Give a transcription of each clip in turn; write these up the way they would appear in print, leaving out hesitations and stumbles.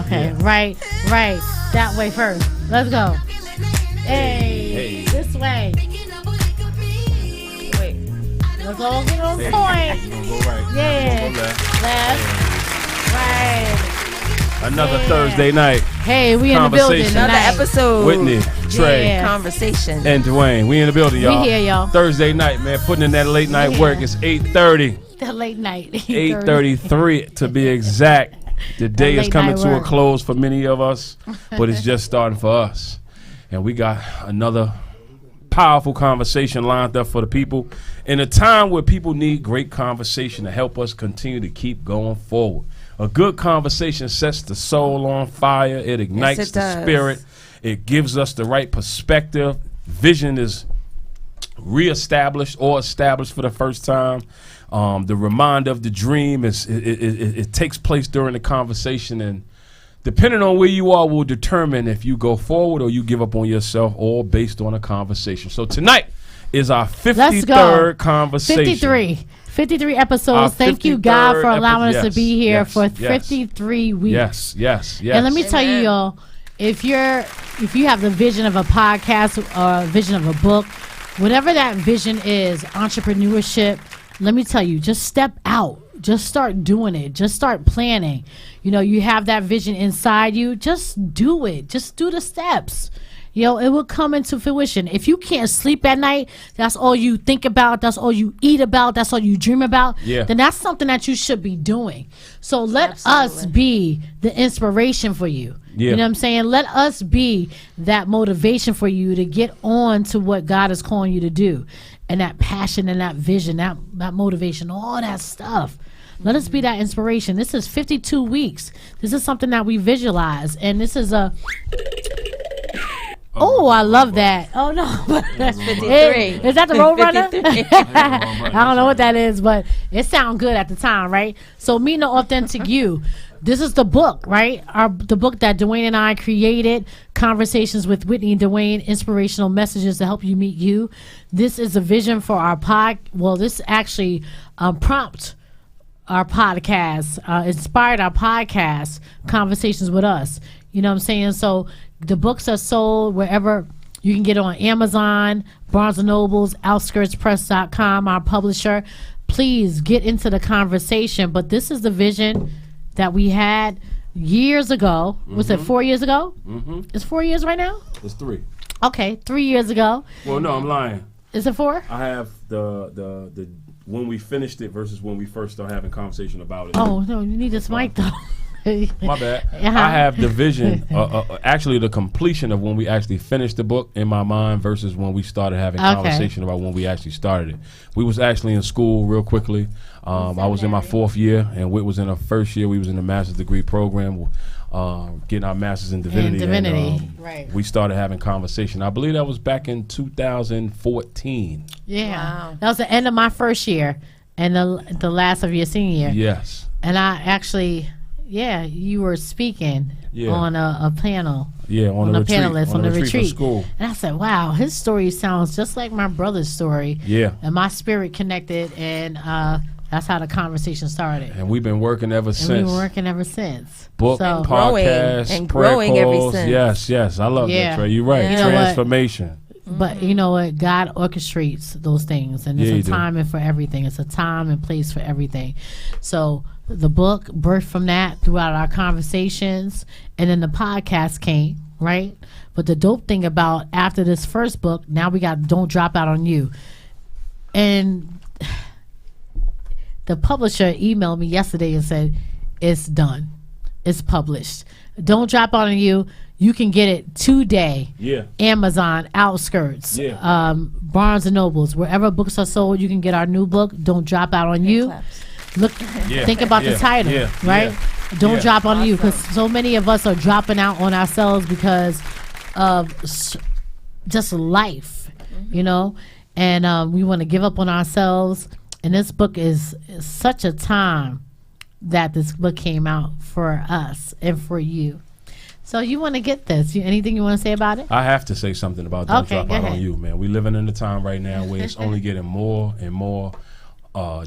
Okay, right. That way first. Let's go. Hey. This way. Wait. Let's all get on point. You're gonna go right. Yeah. Go Left. Right. Another Thursday night. Hey, we in the building tonight. Another episode. Whitney, Trey, Yeah. Conversation. and Dwayne. We in the building, y'all. We here, y'all. Thursday night, man. Putting in that late night Yeah. work. It's 8:30. The late night. 8:33 to be exact. The day is late coming night to a work. close for many of us, but it's just starting for us. And we got another powerful conversation lined up for the people in a time where people need great conversation to help us continue to keep going forward. A good conversation sets the soul on fire. It ignites Yes, it the does. spirit. It gives us the right perspective. Vision is reestablished or established for the first time. The reminder of the dream it takes place during the conversation, and depending on where you are will determine if you go forward or you give up on yourself, all based on a conversation. So tonight is our 53rd conversation. 53 episodes. Our Thank you, God, for 53rd allowing us to be here yes, for yes. 53 weeks. Yes. And let me tell you, y'all, if you have the vision of a podcast or a vision of a book, whatever that vision is, entrepreneurship, let me tell you, just step out. Just start doing it. Just start planning. You know, you have that vision inside you. Just do it. Just do the steps. You know, it will come into fruition. If you can't sleep at night, that's all you think about, that's all you eat about, that's all you dream about, then that's something that you should be doing. So let us be the inspiration for you. You know what I'm saying? Let us be that motivation for you to get on to what God is calling you to do. And that passion and that vision, that motivation, all that stuff. Let us be that inspiration. This is 52 weeks. This is something that we visualize. And this is a... Oh, I love that. Oh, no. That's 53. Is that the Roadrunner? 53. I don't know what that is, but it sounds good at the time, right? So, Meeting the Authentic You. This is the book, right? The book that Dwayne and I created, Conversations with Whitney Dwayne, Inspirational Messages to Help You Meet You. This is a vision for our this actually prompt our podcast, inspired our podcast, Conversations with Us. You know what I'm saying? So the books are sold wherever you can get on Amazon, Barnes & Nobles, OutskirtsPress.com, our publisher. Please get into the conversation. But this is the vision that we had years ago. Was it 4 years ago? Mm-hmm. It's 4 years right now? It's 3. Okay, 3 years ago. Well, no, I'm lying. Is it 4? I have the when we finished it versus when we first started having conversation about it. Oh, no, you need this mic, though. My bad. I have the vision, actually the completion of when we actually finished the book in my mind versus when we started having conversation about when we actually started it. We was actually in school real quickly. I was in my 4th year, and Whit was in her 1st year. We was in the master's degree program, getting our master's in divinity. And, right. We started having conversation. I believe that was back in 2014. Yeah. Wow. That was the end of my 1st year and the last of your senior year. Yes. And I actually... Yeah, you were speaking on a panel. Yeah, on a retreat, panelist on the retreat. School. And I said, wow, his story sounds just like my brother's story. Yeah. And my spirit connected, and that's how the conversation started. And we've been working ever since. We've been working ever since. Book, so, podcast, and growing ever calls. since. Yes. I love that, Trey. You're right. You know Transformation. But you know what? God orchestrates those things, and there's a time and for everything. It's a time and place for everything. So the book birthed from that throughout our conversations, and then the podcast came, right? But the dope thing about after this first book, now we got Don't Drop Out on You. And the publisher emailed me yesterday and said, it's done. It's published. Don't Drop Out on You. You can get it today. Yeah. Amazon, Outskirts, Yeah. Barnes & Nobles, wherever books are sold, you can get our new book, Don't Drop Out on You. Look, think about the title, right? Don't drop on you, because so many of us are dropping out on ourselves because of just life, you know, and we want to give up on ourselves. And this book is such a time that this book came out for us and for you. So you want to get this? Anything you want to say about it? I have to say something about Don't Drop Out on You, man. We living in a time right now where it's only getting more and more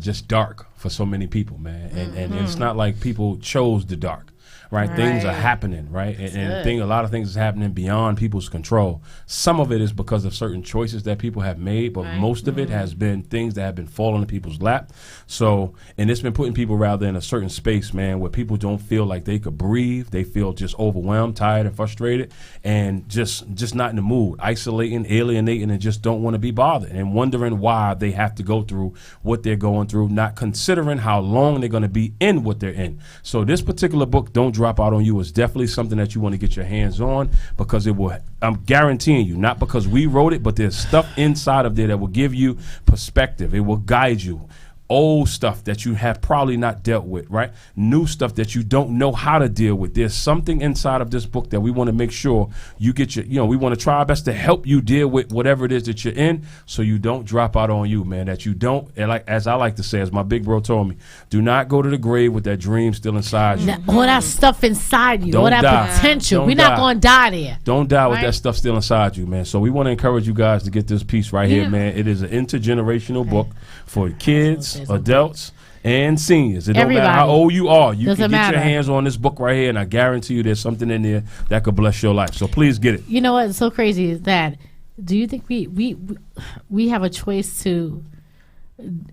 just dark for so many people, man. And it's not like people chose the dark, right? Things are happening, right? And a lot of things is happening beyond people's control. Some of it is because of certain choices that people have made, but most of it has been things that have been falling in people's lap. So, and it's been putting people rather in a certain space, man, where people don't feel like they could breathe. They feel just overwhelmed, tired, and frustrated, and just not in the mood, isolating, alienating, and just don't want to be bothered, and wondering why they have to go through what they're going through, not considering how long they're going to be in what they're in. So this particular book, Don't Drop Out on You, is definitely something that you want to get your hands on, because it will, I'm guaranteeing you, not because we wrote it, but there's stuff inside of there that will give you perspective. It will guide you. Old stuff that you have probably not dealt with, right? New stuff that you don't know how to deal with. There's something inside of this book that we want to make sure you get we want to try our best to help you deal with whatever it is that you're in, so you don't drop out on you, man. That you don't, and like as I like to say, as my big bro told me, do not go to the grave with that dream still inside you. All that stuff inside you, Don't all that die. potential. We're not going to die there. Don't die with that stuff still inside you, man. So we want to encourage you guys to get this piece right here, man. It is an intergenerational book for kids, adults, and seniors. It don't matter how old you are. You can get your hands on this book right here, and I guarantee you there's something in there that could bless your life. So please get it. You know what's so crazy is that, do you think we have a choice to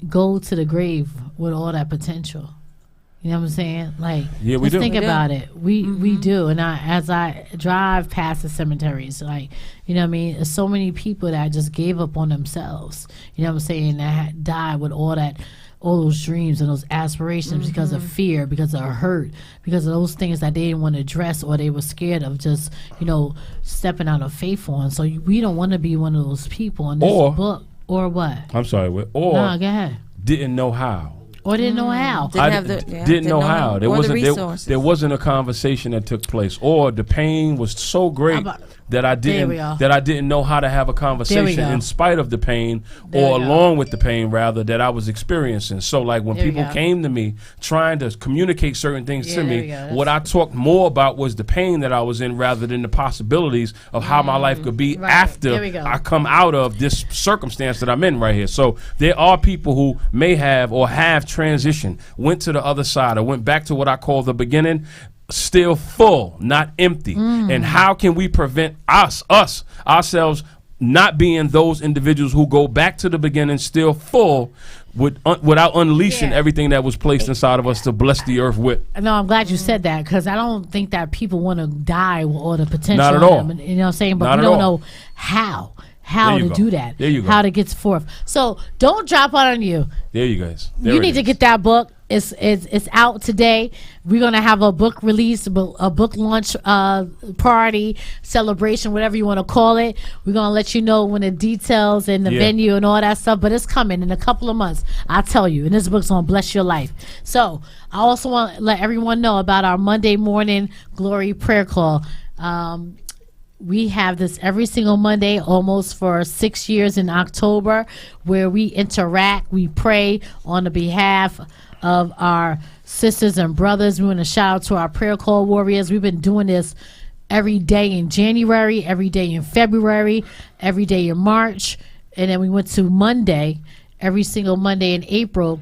go to the grave with all that potential? You know what I'm saying? Like, yeah, we do. Think about it. We do. And as I drive past the cemeteries, like, you know what I mean? There's so many people that just gave up on themselves. You know what I'm saying? That died with all those dreams and those aspirations because of fear, because of hurt, because of those things that they didn't want to address, or they were scared of just, stepping out of faith on. So we don't want to be one of those people in this book. Or what? I'm sorry. No, go ahead. Didn't know how. Or didn't know how. Didn't know how. There wasn't a conversation that took place, or the pain was so great that I didn't know how to have a conversation in spite of the pain, or along with the pain rather, that I was experiencing. So like when people came to me trying to communicate certain things to me, what I talked more about was the pain that I was in rather than the possibilities of how my life could be after I come out of this circumstance that I'm in right here. So there are people who may have or have transitioned, went to the other side, or went back to what I call the beginning, still full, not empty. And how can we prevent ourselves not being those individuals who go back to the beginning still full without unleashing everything that was placed inside of us to bless the earth with? No, I'm glad you said that, because I don't think that people want to die with all the potential. Not at all. You know what I'm saying? But we don't know how to do that. There you go. How to get forth. So don't drop out on you. There you guys. You need to get that book. It's out today. We're gonna have a book release, a book launch party, celebration, whatever you want to call it. We're gonna let you know when the details and the venue and all that stuff. But it's coming in a couple of months. I tell you, and this book's gonna bless your life. So I also want to let everyone know about our Monday morning glory prayer call. We have this every single Monday, almost for 6 years in October, where we interact, we pray on the behalf of our sisters and brothers. We want to shout out to our prayer call warriors. We've been doing this every day in January, every day in February, every day in March, and then we went to Monday, every single Monday in April,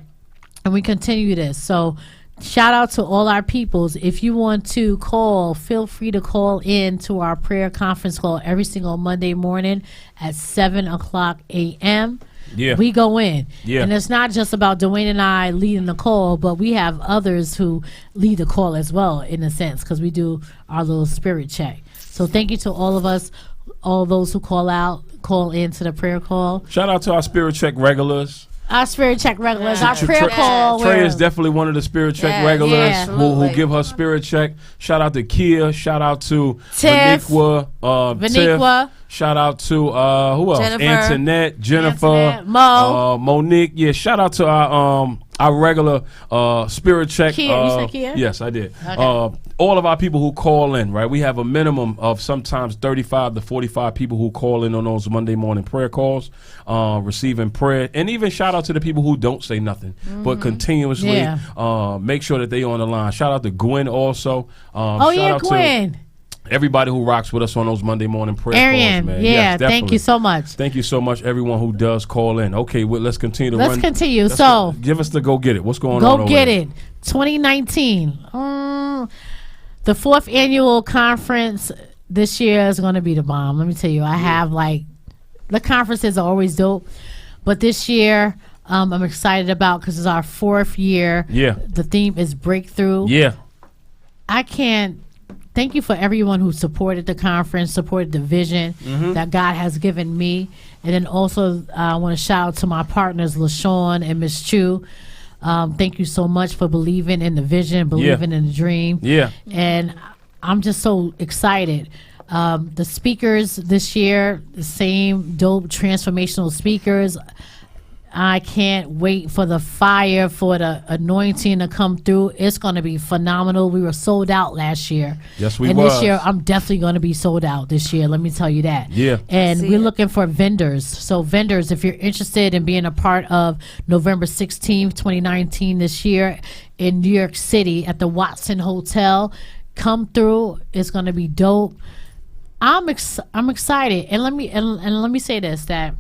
and we continue this. So shout out to all our peoples. If you want to call, feel free to call in to our prayer conference call every single Monday morning at 7:00 a.m. We go in. And it's not just about Dwayne and I leading the call, but we have others who lead the call as well, in a sense, because we do our little spirit check. So thank you to all of us, all those who call in to the prayer call. Shout out to our spirit check regulars. Our spirit check regulars, our prayer call. Trey is definitely one of the spirit check regulars who give her spirit check. Shout out to Kia. Shout out to Vaniqua. Shout out to who else? Jennifer, Monique. Yeah, shout out to our regular spirit check. Kia, you said Kia? Yes, I did. Okay. All of our people who call in, right? We have a minimum of sometimes 35 to 45 people who call in on those Monday morning prayer calls, receiving prayer. And even shout out to the people who don't say nothing, but continuously make sure that they on the line. Shout out to Gwen also. Shout out Gwen. To everybody who rocks with us on those Monday morning prayer calls, man. Yeah, yes, thank you so much. Thank you so much, everyone who does call in. Okay, well, let's continue to Let's continue. So give us the go get it. What's going on? Go get it. 2019. The 4th annual conference this year is going to be the bomb. Let me tell you, I have the conferences are always dope, but this year I'm excited about because it's our 4th year. Yeah. The theme is breakthrough. Yeah. I can't thank you for everyone who supported the conference, supported the vision that God has given me. And then also I want to shout out to my partners, LaShawn and Miss Chu. Thank you so much for believing in the vision, believing in the dream. Yeah. And I'm just so excited. The speakers this year, the same dope transformational speakers. I can't wait for the fire, for the anointing to come through. It's going to be phenomenal. We were sold out last year. Yes, we and was. this year, I'm definitely going to be sold out this year. Let me tell you that. Yeah. And we're looking for vendors. So vendors, if you're interested in being a part of November 16th, 2019 this year in New York City at the Watson Hotel, come through. It's going to be dope. I'm excited. And let me say this, that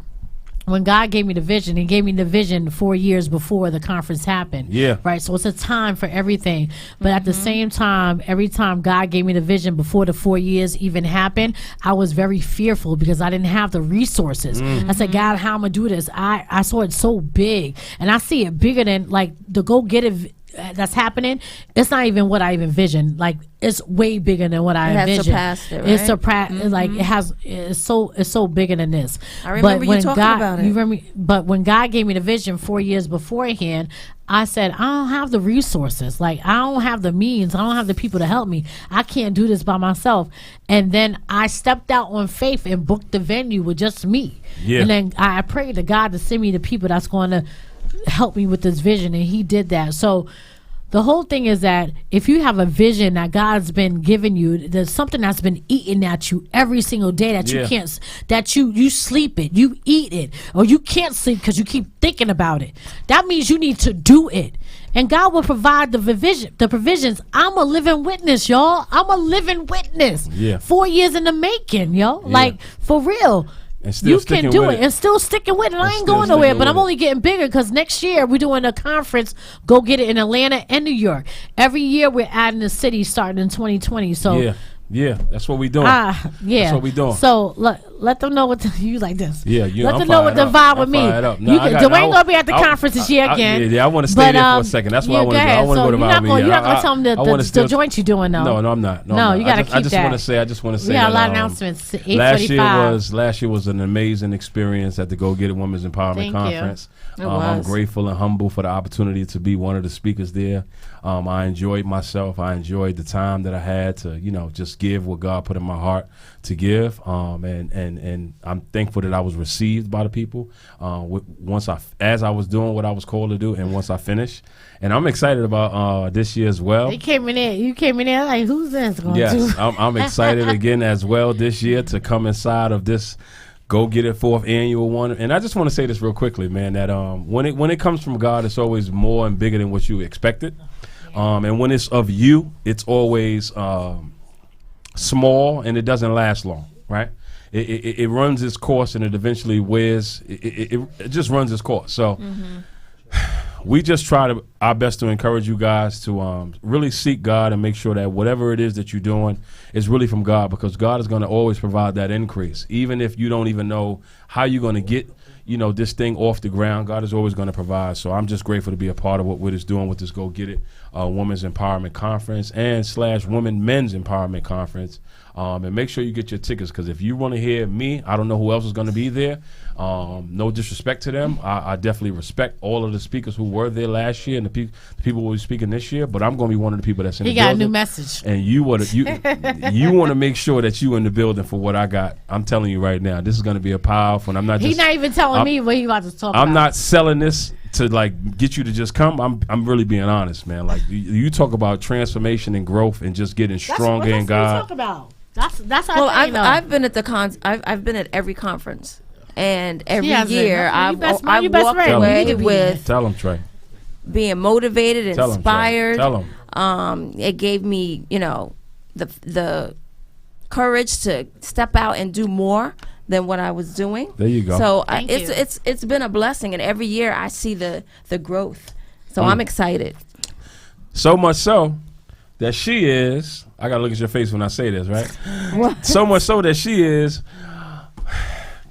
when God gave me the vision, he gave me the vision 4 years before the conference happened. Yeah. Right. So it's a time for everything. But at the same time, every time God gave me the vision before the 4 years even happened, I was very fearful because I didn't have the resources. I said, God, how am I going to do this? I saw it so big, and I see it bigger than like the go get it that's happening. It's not even what I even envisioned. Like, it's way bigger than what I envisioned. Surpassed it, right? It's surpassed. Like, it's so bigger than this. I remember you talking about it. But when God gave me the vision 4 years beforehand, I said, I don't have the resources. Like, I don't have the means. I don't have the people to help me. I can't do this by myself. And then I stepped out on faith and booked the venue with just me. Yeah. And then I prayed to God to send me the people that's going to help me with this vision, and he did that. So the whole thing is that if you have a vision that God's been giving you, there's something that's been eating at you every single day that you can't, that you sleep it, you eat it, or you can't sleep because you keep thinking about it. That means you need to do it. And God will provide the provisions. I'm a living witness, y'all. I'm a living witness. Yeah. 4 years in the making, yo. Like, for real. You can do it and still sticking with it. I ain't going nowhere, but I'm only getting bigger because next year we're doing a conference, Go Get It, in Atlanta and New York. Every year we're adding a city starting in 2020. So yeah, that's what we doing. Yeah, that's what we doing. So let them know what you like this. Yeah, let them know what the vibe with me. Dwayne gonna be at the conference this year again. Yeah, I want to stay there for a second. That's what I want to do. I want to go to Miami. You're not gonna tell them the joint you're doing though. No, I'm not. No, you gotta keep that. I just want to say. We got a lot of announcements. 8:45. Last year was an amazing experience at the Go Get It Women's Empowerment Conference. I'm grateful and humble for the opportunity to be one of the speakers there. I enjoyed myself. I enjoyed the time that I had to, just give what God put in my heart to give. And I'm thankful that I was received by the people as I was doing what I was called to do, and once I finished. And I'm excited about this year as well. You came in there like, who's this going to? Yes, I'm excited again as well this year to come inside of this Go Get It 4th annual one. And I just want to say this real quickly, man, that when it comes from God, it's always more and bigger than what you expected. And when it's of you, it's always small, and it doesn't last long, right? It runs its course, and it eventually wears. It just runs its course. So we just try our best to encourage you guys to really seek God and make sure that whatever it is that you're doing is really from God, because God is going to always provide that increase. Even if you don't even know how you're going to get this thing off the ground, God is always going to provide. So I'm just grateful to be a part of what it's doing with this Go Get It Women's Empowerment Conference and / Women Men's Empowerment Conference. And make sure you get your tickets, because if you want to hear me, I don't know who else is going to be there. No disrespect to them. I definitely respect all of the speakers who were there last year and the people who will be speaking this year. But I'm going to be one of the people that's in the building. He got a new message. And you want to make sure that you in the building for what I got. I'm telling you right now, this is going to be a powerful. And I'm not. He's not even telling me what he about to talk about. I'm not selling this to like get you to just come. I'm really being honest, man. Like you talk about transformation and growth and just getting stronger in God. That's what we talk about. That's well, I've been at the I've been at every conference, and every year I've walked away with. Tell them, Trey. Being motivated, inspired. Tell them. It gave me, the courage to step out and do more than what I was doing. There you go. So it's been a blessing, and every year I see the growth. So I'm excited. So much so that she is, I got to look at your face when I say this, right? So much so that she is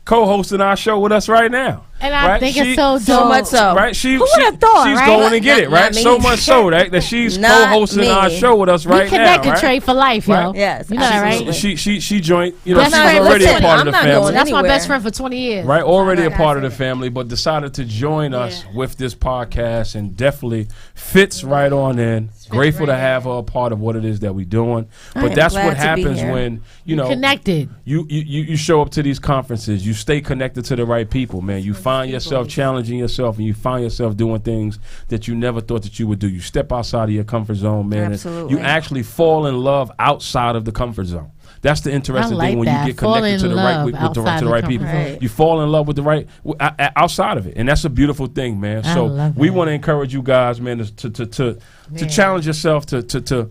co-hosting our show with us right now. And I think it's so dope. So much so. Right? Who would have thought, she's right? going to get it, right? Not me. So much so that she's co-hosting our show with us right we connected, now. Right? Trey, for life, yo. Right? Yes. You know that, right? She joined, you know, Best she's friend. already Listen, a part of the I'm not family. going That's my anywhere. best friend for 20 years. Right, already a Right. part of the family, but decided to join us with this podcast and definitely fits right on in. Grateful to have her a part of what it is that we're doing. But that's what happens when, you know, connected. You show up to these conferences, you stay connected to the right people, man. You find yourself challenging yourself and you find yourself doing things that you never thought that you would do. You step outside of your comfort zone, man. Absolutely. And you actually fall in love outside of the comfort zone. That's the interesting thing when you get connected to the right with the right people. Right. You fall in love with the right outside of it, and that's a beautiful thing, man. So we want to encourage you guys, man, to challenge yourself to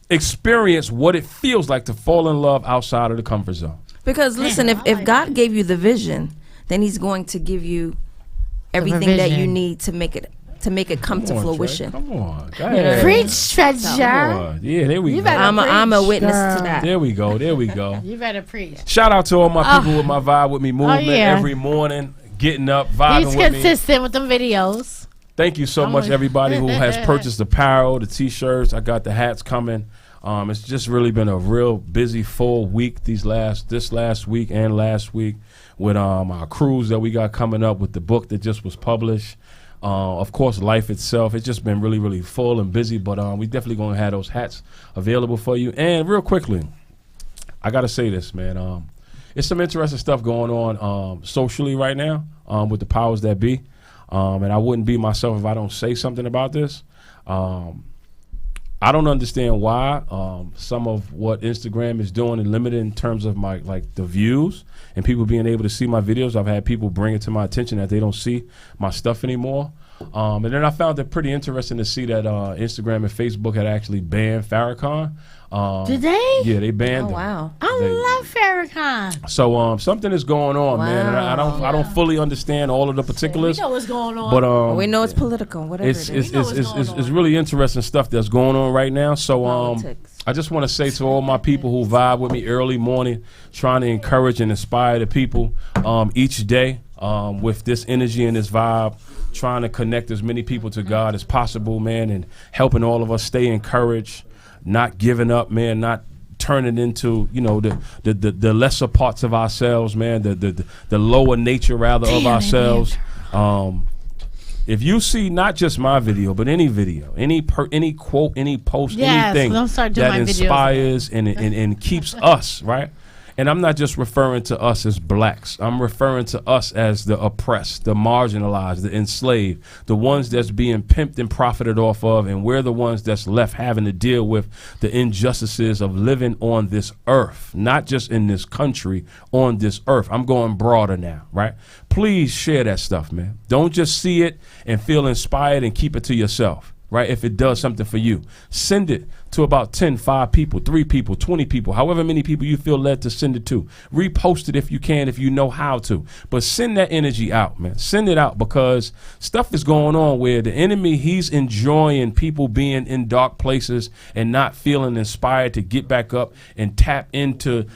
experience what it feels like to fall in love outside of the comfort zone. Because listen, if God gave you the vision, then He's going to give you everything that you need to make it come to fruition. Come on, Preach, treasure. Yeah, there we go. I'm a witness to that. There we go. You better preach. Shout out to all my people with my Vibe With Me movement every morning, getting up, vibing He's with me. consistent with them videos. Thank you so much, everybody who has purchased apparel, the T-shirts. I got the hats coming. It's just really been a real busy, full week this last week and last week with our cruise that we got coming up with the book that just was published. Of course, life itself. It's just been really, really full and busy, but we definitely going to have those hats available for you. And real quickly, I got to say this, man. It's some interesting stuff going on socially right now with the powers that be. And I wouldn't be myself if I don't say something about this. I don't understand why some of what Instagram is doing and limited in terms of my the views and people being able to see my videos. I've had people bring it to my attention that they don't see my stuff anymore. And then I found it pretty interesting to see that Instagram and Facebook had actually banned Farrakhan. Did they? Yeah, they banned him. Wow. I love Farrakhan. So something is going on, man. And I don't fully understand all of the particulars. We know what's going on. But we know it's political, whatever it's really interesting stuff that's going on right now. So I just want to say to all my people who vibe with me early morning, trying to encourage and inspire the people each day with this energy and this vibe, trying to connect as many people to God as possible, man, and helping all of us stay encouraged, not giving up, man, not turning into, you know, the lesser parts of ourselves, man, the lower nature rather of ourselves. If you see not just my video, but any video, any quote, any post, anything that inspires and keeps us, right? And I'm not just referring to us as blacks. I'm referring to us as the oppressed, the marginalized, the enslaved, the ones that's being pimped and profited off of, and we're the ones that's left having to deal with the injustices of living on this earth, not just in this country, on this earth. I'm going broader now, right? Please share that stuff, man. Don't just see it and feel inspired and keep it to yourself. Right? If it does something for you, send it to about 10, 5 people, 3 people, 20 people, however many people you feel led to send it to. Repost it if you can, if you know how to. But send that energy out, man. Send it out, because stuff is going on where the enemy, he's enjoying people being in dark places and not feeling inspired to get back up and tap into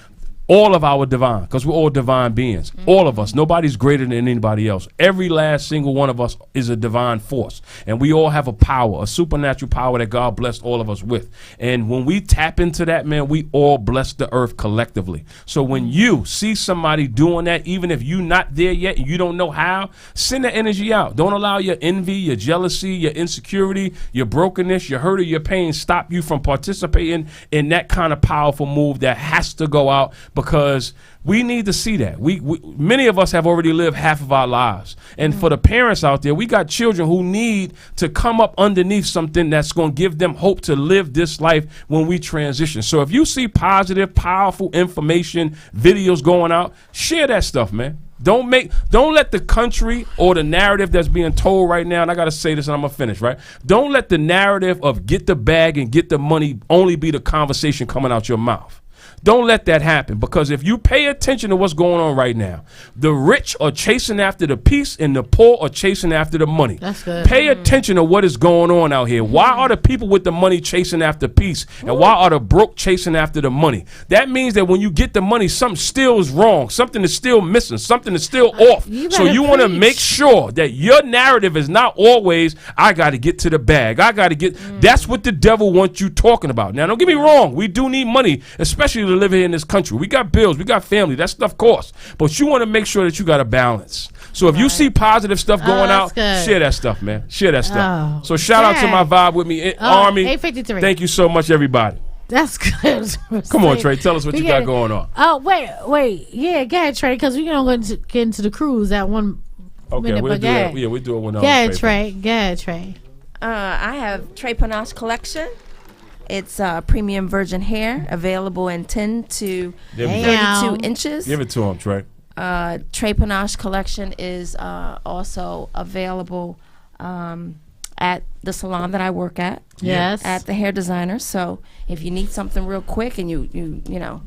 all of our divine, because we're all divine beings. Mm-hmm. All of us. Nobody's greater than anybody else. Every last single one of us is a divine force. And we all have a power, a supernatural power that God blessed all of us with. And when we tap into that, man, we all bless the earth collectively. So when you see somebody doing that, even if you're not there yet and you don't know how, send that energy out. Don't allow your envy, your jealousy, your insecurity, your brokenness, your hurt, or your pain stop you from participating in that kind of powerful move that has to go out, because we need to see that. We many of us have already lived half of our lives. And for the parents out there, we got children who need to come up underneath something that's going to give them hope to live this life when we transition. So if you see positive, powerful information, videos going out, share that stuff, man. Don't let the country or the narrative that's being told right now, and I got to say this and I'm going to finish, right? Don't let the narrative of get the bag and get the money only be the conversation coming out your mouth. Don't let that happen, because if you pay attention to what's going on right now, the rich are chasing after the peace and the poor are chasing after the money. That's good. Pay attention to what is going on out here. Why are the people with the money chasing after peace, and why are the broke chasing after the money? That means that when you get the money, something still is wrong. Something is still missing. Something is still off. So you want to make sure that your narrative is not always, I got to get to the bag. I got to get. That's what the devil wants you talking about. Now, don't get me wrong. We do need money, especially to live here in this country. We got bills. We got family. That stuff costs. But you want to make sure that you got a balance. So if you see positive stuff going out, share that stuff, man. Share that stuff. So shout out to my Vibe With Me Army. 853. Thank you so much, everybody. That's good. Come on, Trey. Tell us what you got going on. Oh, wait. Yeah, go ahead, Trey, because we're going to get into the cruise at 1 minute. We'll do it. Yeah, we'll do it when Go ahead, Trey. Go ahead, Trey. I have Trey Panache collection. It's premium virgin hair, available in 10 to 32 inches. Give it to him, Trey. Trey Panache collection is also available at the salon that I work at. Yes. At the hair designer. So if you need something real quick and you know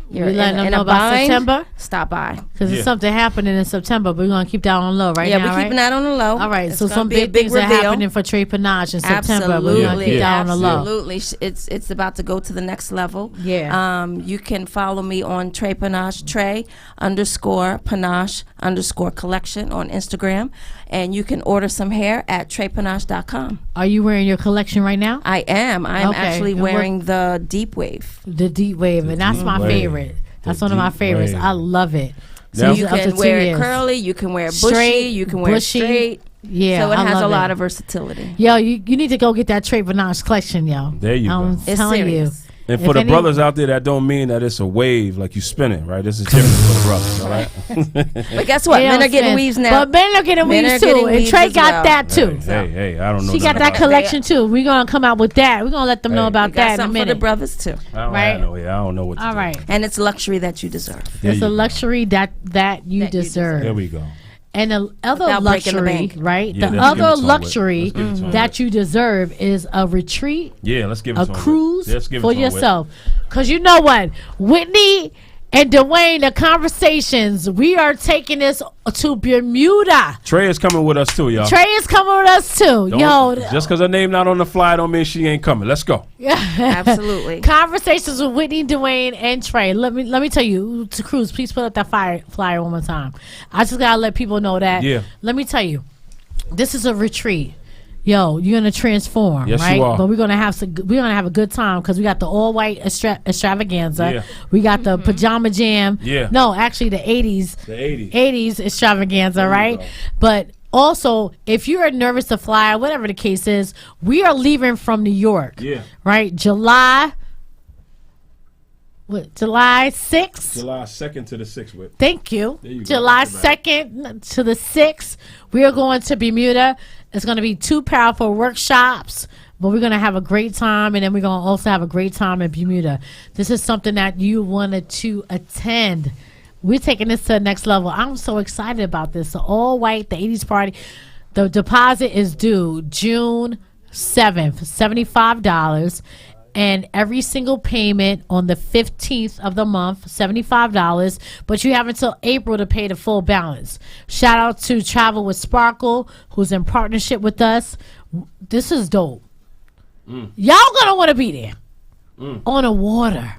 you're letting them in know a about bind, September? stop by. Because there's something happening in September, but we're going to keep that on low now, Yeah, we're keeping that on the low. All right, It's so gonna some be a big things are reveal. happening for Trey Panache in September. We're going to keep that on the low. Absolutely. It's about to go to the next level. Yeah. You can follow me on Trey Panache, Trey_Panache_collection on Instagram. And you can order some hair at TreyPanache.com. Are you wearing your collection right now? I am. I'm Okay. actually And wearing the Deep Wave. The Deep Wave, and that's my favorite. That's one of my favorites. I love it. So you Now- can wear it curly, you can wear it bushy, Straight, you can wear bushy. it straight. Yeah, So it I has love a lot of versatility. Yo, you need to go get that Trey Panache collection, yo. There you I'm go. It's telling serious. And for the brothers out there, that don't mean that it's a wave like you spinning, right? This is different for the brothers, all right? But guess what? They Men don't are getting spin. weaves now. But men are getting Men weaves are too. getting And weaves Trey as got well. that too. Hey, I don't know. She got nothing that about collection too. We're going to come out with that. We're going to let them know Hey. about We got that in a something for the minute. brothers too. I don't right? know. I don't know what to All do. right. And it's luxury that you deserve. There It's you a go. luxury that you That you deserve. There we go. And the other Without breaking the luxury, bank. right? Yeah, The let's give it other to 'em, luxury Whit. Let's give it to 'em, that you deserve is a retreat, Yeah, let's give it a to 'em, Whit. cruise Let's give it for to 'em, Whit. yourself. Because you know what? Whitney and Dwayne, the conversations, we are taking this to Bermuda. Trey is coming with us too, y'all. Trey is coming with us too. Don't- just because her name not on the flyer don't mean she ain't coming. Let's go. Absolutely. Conversations with Whitney, Dwayne, and Trey. Let me tell you, to cruise, please put up that flyer one more time. I just gotta let people know that. Yeah. Let me tell you, this is a retreat. Yo, you're gonna transform, Yes, right? you are. But we're gonna have a good time because we got the all white extravaganza. Yeah. We got the pajama jam. Yeah. No, actually the 80s. The 80s. 80s extravaganza, you right? go. But also, if you are nervous to fly, whatever the case is, we are leaving from New York. Yeah. Right? July 6th? July 2nd to the 6th, Whit. Thank you. There you go. July That's about 2nd to the 6th, we are going to Bermuda. It's going to be 2 powerful workshops, but we're going to have a great time, and then we're going to also have a great time in Bermuda. This is something that you wanted to attend. We're taking this to the next level. I'm so excited about this. So all white, the 80s party. The deposit is due June 7th, $75. And every single payment on the 15th of the month, $75. But you have until April to pay the full balance. Shout out to Travel with Sparkle, who's in partnership with us. This is dope. Y'all gonna want to be there on the water.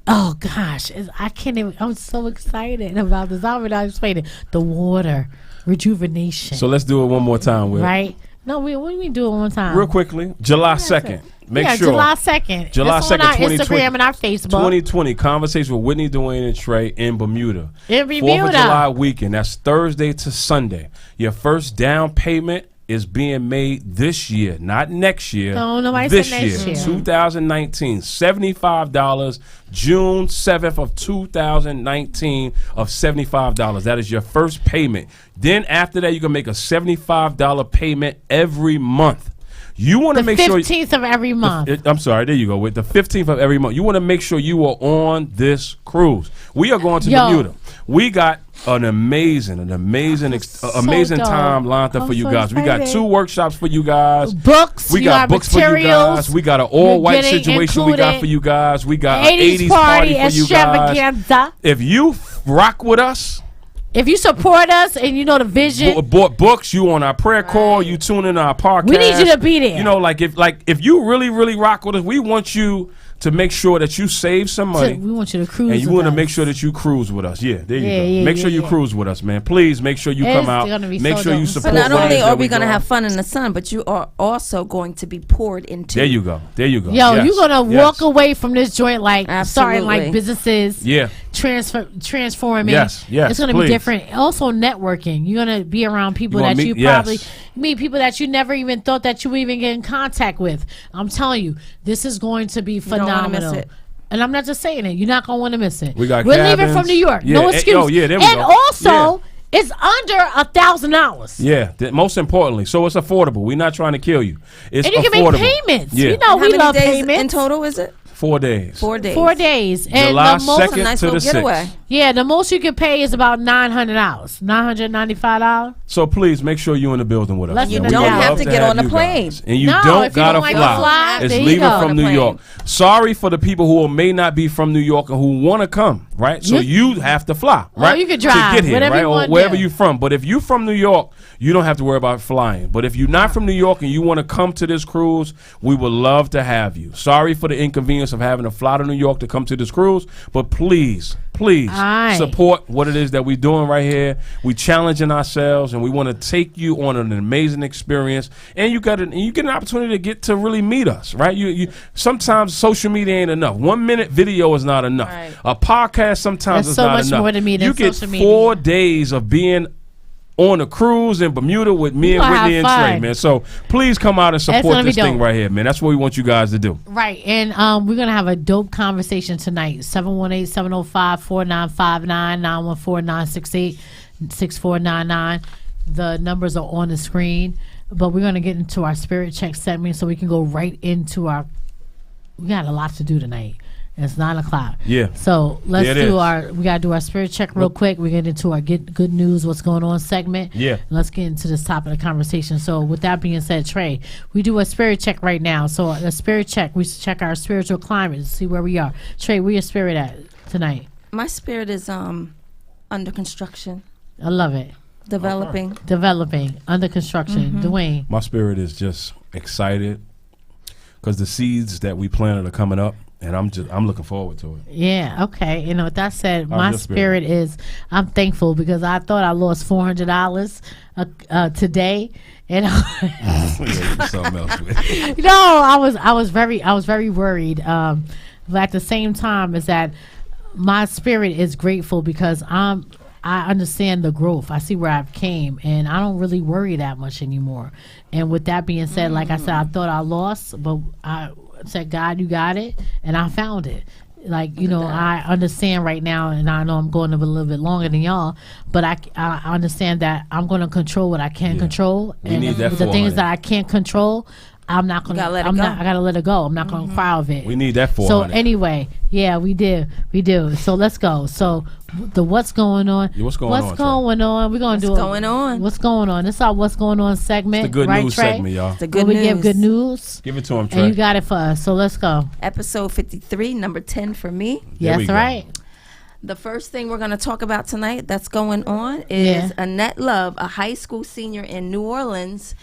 Oh gosh, I can't even. I'm so excited about this. I'm not explaining the water rejuvenation. So let's do it one more time, Whit. Right? No, we do it one time. Real quickly, July 2nd. Make sure. July 2nd. July It's 2nd, on our 2020. Instagram and our Facebook. 2020, Conversation with Whitney Dwayne and Trey in Bermuda. In 4th of Bermuda. July weekend. That's Thursday to Sunday. Your first down payment is being made this year, not next year. No, nobody this said next year. 2019, $75. June 7th of 2019 of $75. That is your first payment. Then after that, you can make a $75 payment every month. You want to make sure 15th of every month. I'm sorry, there you go. With the 15th of every month, you want to make sure you are on this cruise. We are going to Bermuda. We got an amazing time lined up for you guys. We got 2 workshops for you guys. Books. We got books for you guys. We got an all-white situation we got for you guys. We got an 80s party for you guys. If you rock with us, if you support us and you know the vision, bought books, you on our prayer call, you tune in our podcast. We need you to be there. You know, if you really rock with us, we want you to make sure that you save some money. We want you to cruise, and you want to make sure that you cruise with us. Yeah, there you go. Make sure you cruise with us, man. Please make sure you come out. Make sure you support. But not only are we going to have fun in the sun, but you are also going to be poured into. There you go. There you go. Yo, you're gonna walk away from this joint starting like businesses. Yeah. Transforming. Yes. It's gonna be different. Also networking. You're gonna be around people that you probably meet, people that you never even thought that you would even get in contact with. I'm telling you, this is going to be phenomenal. And I'm not just saying it. You're not gonna want to miss it. We're leaving from New York. No excuse. There we go. Also, it's under $1,000. Yeah, most importantly, so it's affordable. We're not trying to kill you. It's and you affordable. can make payments. Yeah. You know, we love payments. In total, is it? 4 days. 4 days. 4 days. And July the most 2nd to the 6th. Yeah, the most you can pay is about $900, $995. So please make sure you're in the building with us. You don't have to get on the plane. And you don't gotta fly. It's leaving from New York. Sorry for the people who may not be from New York and who want to come, right? So you have to fly, right? You can drive to get here, right? Or wherever you're from. But if you're from New York, you don't have to worry about flying. But if you're not from New York and you want to come to this cruise, we would love to have you. Sorry for the inconvenience of having to fly to New York to come to this cruise, but please support what it is that we're doing right here. We challenging ourselves, and we want to take you on an amazing experience. And you get an opportunity to get to really meet us, right? You sometimes social media ain't enough. 1 minute video is not enough. Right. A podcast sometimes is so not much enough. More to me than you get social 4 media. days of being on a cruise in Bermuda with me and Whitney and Trey, man. So please come out and support this thing right here, man. That's what we want you guys to do. Right. And we're going to have a dope conversation tonight. 718-705-4959, 914-968-6499. The numbers are on the screen. But we're going to get into our spirit check segment so we can go right into we got a lot to do tonight. It's 9 o'clock. Yeah. So we gotta do our spirit check real quick. We get into our get good news, what's going on segment. Yeah. Let's get into this top of the conversation. So with that being said, Trey, we do a spirit check right now. So a spirit check, we check our spiritual climate, see where we are. Trey, where your spirit at tonight? My spirit is under construction. I love it. Developing, under construction. Dwayne. My spirit is just excited because the seeds that we planted are coming up. And I'm looking forward to it. Yeah, okay. You know, with that said, my spirit is, I'm thankful because I thought I lost $400 today. And I was very worried. But at the same time is that my spirit is grateful because I understand the growth. I see where I've came, and I don't really worry that much anymore. And with that being said, like I said, I thought I lost, but I said, God, you got it, and I found it. Like, you know, I understand right now, and I know I'm going a little bit longer than y'all, but I understand that I'm going to control what I can control, and the things that I can't control, I'm not gonna. I gotta let it go. I'm not gonna cry of it. We need that 400. So anyway, yeah, we do. So let's go. So the what's going on? What's going on? We're gonna do. What's going on? What's going on? This is our what's going on segment. It's the good news segment, y'all. The good news. We give good news. Give it to him, Trey. And you got it for us. So let's go. Episode 53, number 10 for me. Yes, right. The first thing we're going to talk about tonight that's going on is Annette Love, a high school senior in New Orleans,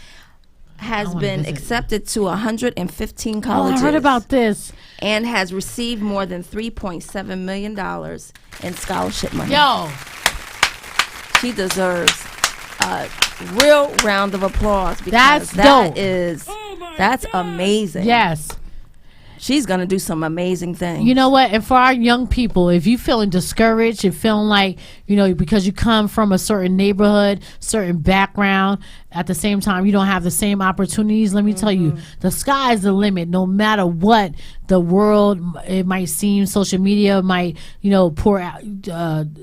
has been accepted to 115 colleges. I heard about this. And has received more than $3.7 million in scholarship money. Yo. She deserves a real round of applause because that's amazing. Yes. She's going to do some amazing things. You know what? And for our young people, if you feeling discouraged and feeling like, you know, because you come from a certain neighborhood, certain background, at the same time, you don't have the same opportunities, let me tell you, the sky is the limit. No matter what the world, it might seem, social media might, you know,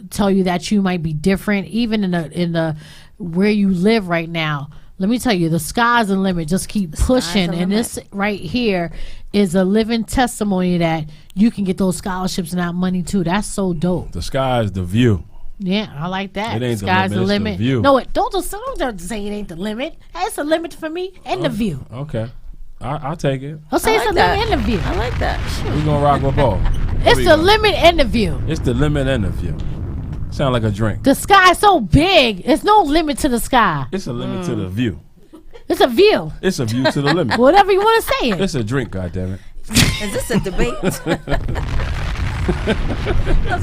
tell you that you might be different, even in the where you live right now. let me tell you, the sky's the limit. Just keep pushing. And this right here is a living testimony that you can get those scholarships and that money too. That's so dope. The sky is the view. Yeah, I like that. It ain't sky's the limit. It's the view. No, don't say it ain't the limit. It's the limit for me and the view. Okay. I'll take it. I'll say it's the limit and the view. I like that. We're going to rock with both. It's the limit and the view. It's the limit and the view. Sound like a drink. The sky's so big. There's no limit to the sky. It's a limit to the view. It's a view. It's a view to the limit. Whatever you want to say it. It's a drink, goddammit. Is this a debate? Let's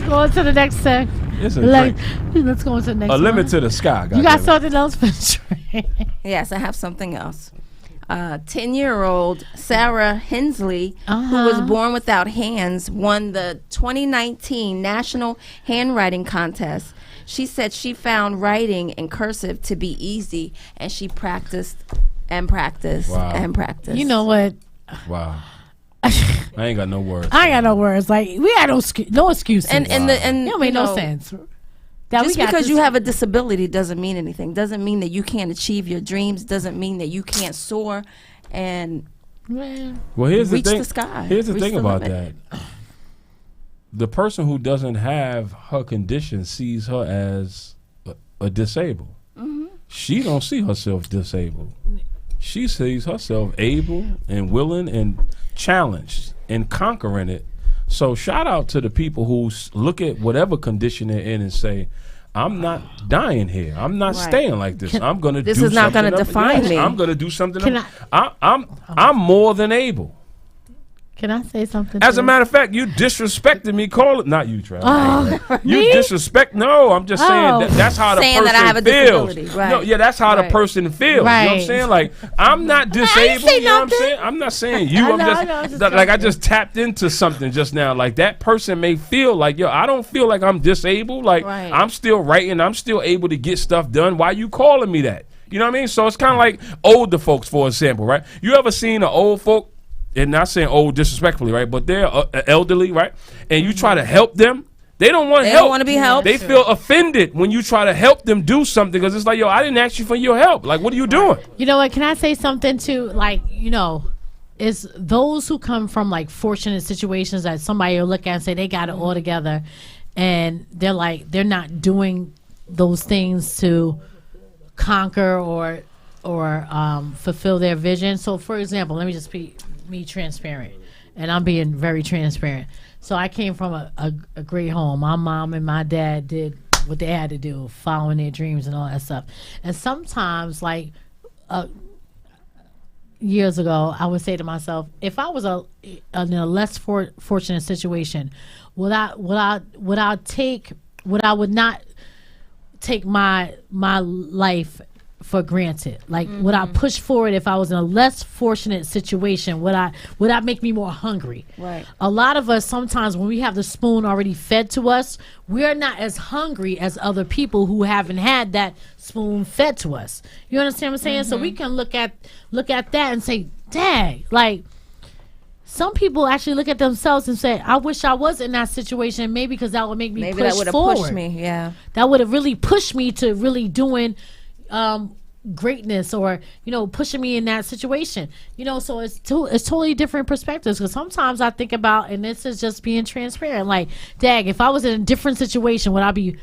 go on to the next thing. It's a drink. Let's go on to the next one. A limit to the sky, goddammit. You got something else for Trey? Yes, I have something else. 10-year-old Sarah Hensley, who was born without hands, won the 2019 National Handwriting Contest. She said she found writing in cursive to be easy, and she practiced and practiced and practiced. You know what? Wow. I ain't got no words. I ain't got no words. Like, we got no excuses. And it don't make no sense. Just because you have a disability doesn't mean anything. Doesn't mean that you can't achieve your dreams. Doesn't mean that you can't soar and here's reach the thing. The sky. Here's the thing about that. The person who doesn't have her condition sees her as a disabled. Mm-hmm. She don't see herself disabled. She sees herself able and willing and challenged and conquering it. So shout out to the people who look at whatever condition they're in and say, I'm not dying here. I'm not staying like this. I'm going to do something. This is not going to define me. I'm going to do something. I'm more than able. Can I say something? As a matter of fact, you disrespected me. Not you, Travis. You me? disrespect. No, I'm just saying that's how the person that I have a feels. disability. Right. No, yeah, that's how the person feels. Right. You know what I'm saying? Like, I'm not disabled. You know what I'm saying? I'm not saying you. I just tapped into something just now. Like, that person may feel like, I don't feel like I'm disabled. Like, I'm still writing. I'm still able to get stuff done. Why you calling me that? You know what I mean? So it's kind of like older folks, for example, right? You ever seen an old folk? And not saying old disrespectfully, right? But they're elderly, right? And you try to help them. They don't want help. They don't want to be helped. They feel offended when you try to help them do something because it's like, I didn't ask you for your help. Like, what are you doing? You know what? Can I say something too? Like, it's those who come from like fortunate situations that somebody will look at and say they got it all together, and they're like, they're not doing those things to conquer or fulfill their vision. So, for example, let me just be transparent, and I'm being very transparent. So I came from a great home. My mom and my dad did what they had to do, following their dreams and all that stuff. And sometimes, like years ago, I would say to myself, if I was in a less fortunate situation, would I not take my life for granted? Like, would I push forward if I was in a less fortunate situation? Would that make me more hungry? Right. A lot of us, sometimes when we have the spoon already fed to us, we're not as hungry as other people who haven't had that spoon fed to us. You understand what I'm saying? So we can look at that and say, dang, like, some people actually look at themselves and say, I wish I was in that situation, maybe because that would make me push that forward. Pushed me, yeah. That would have really pushed me to really doing greatness, or pushing me in that situation. So it's totally different perspectives. Because sometimes I think about, and this is just being transparent, like, dang, if I was in a different situation, would I be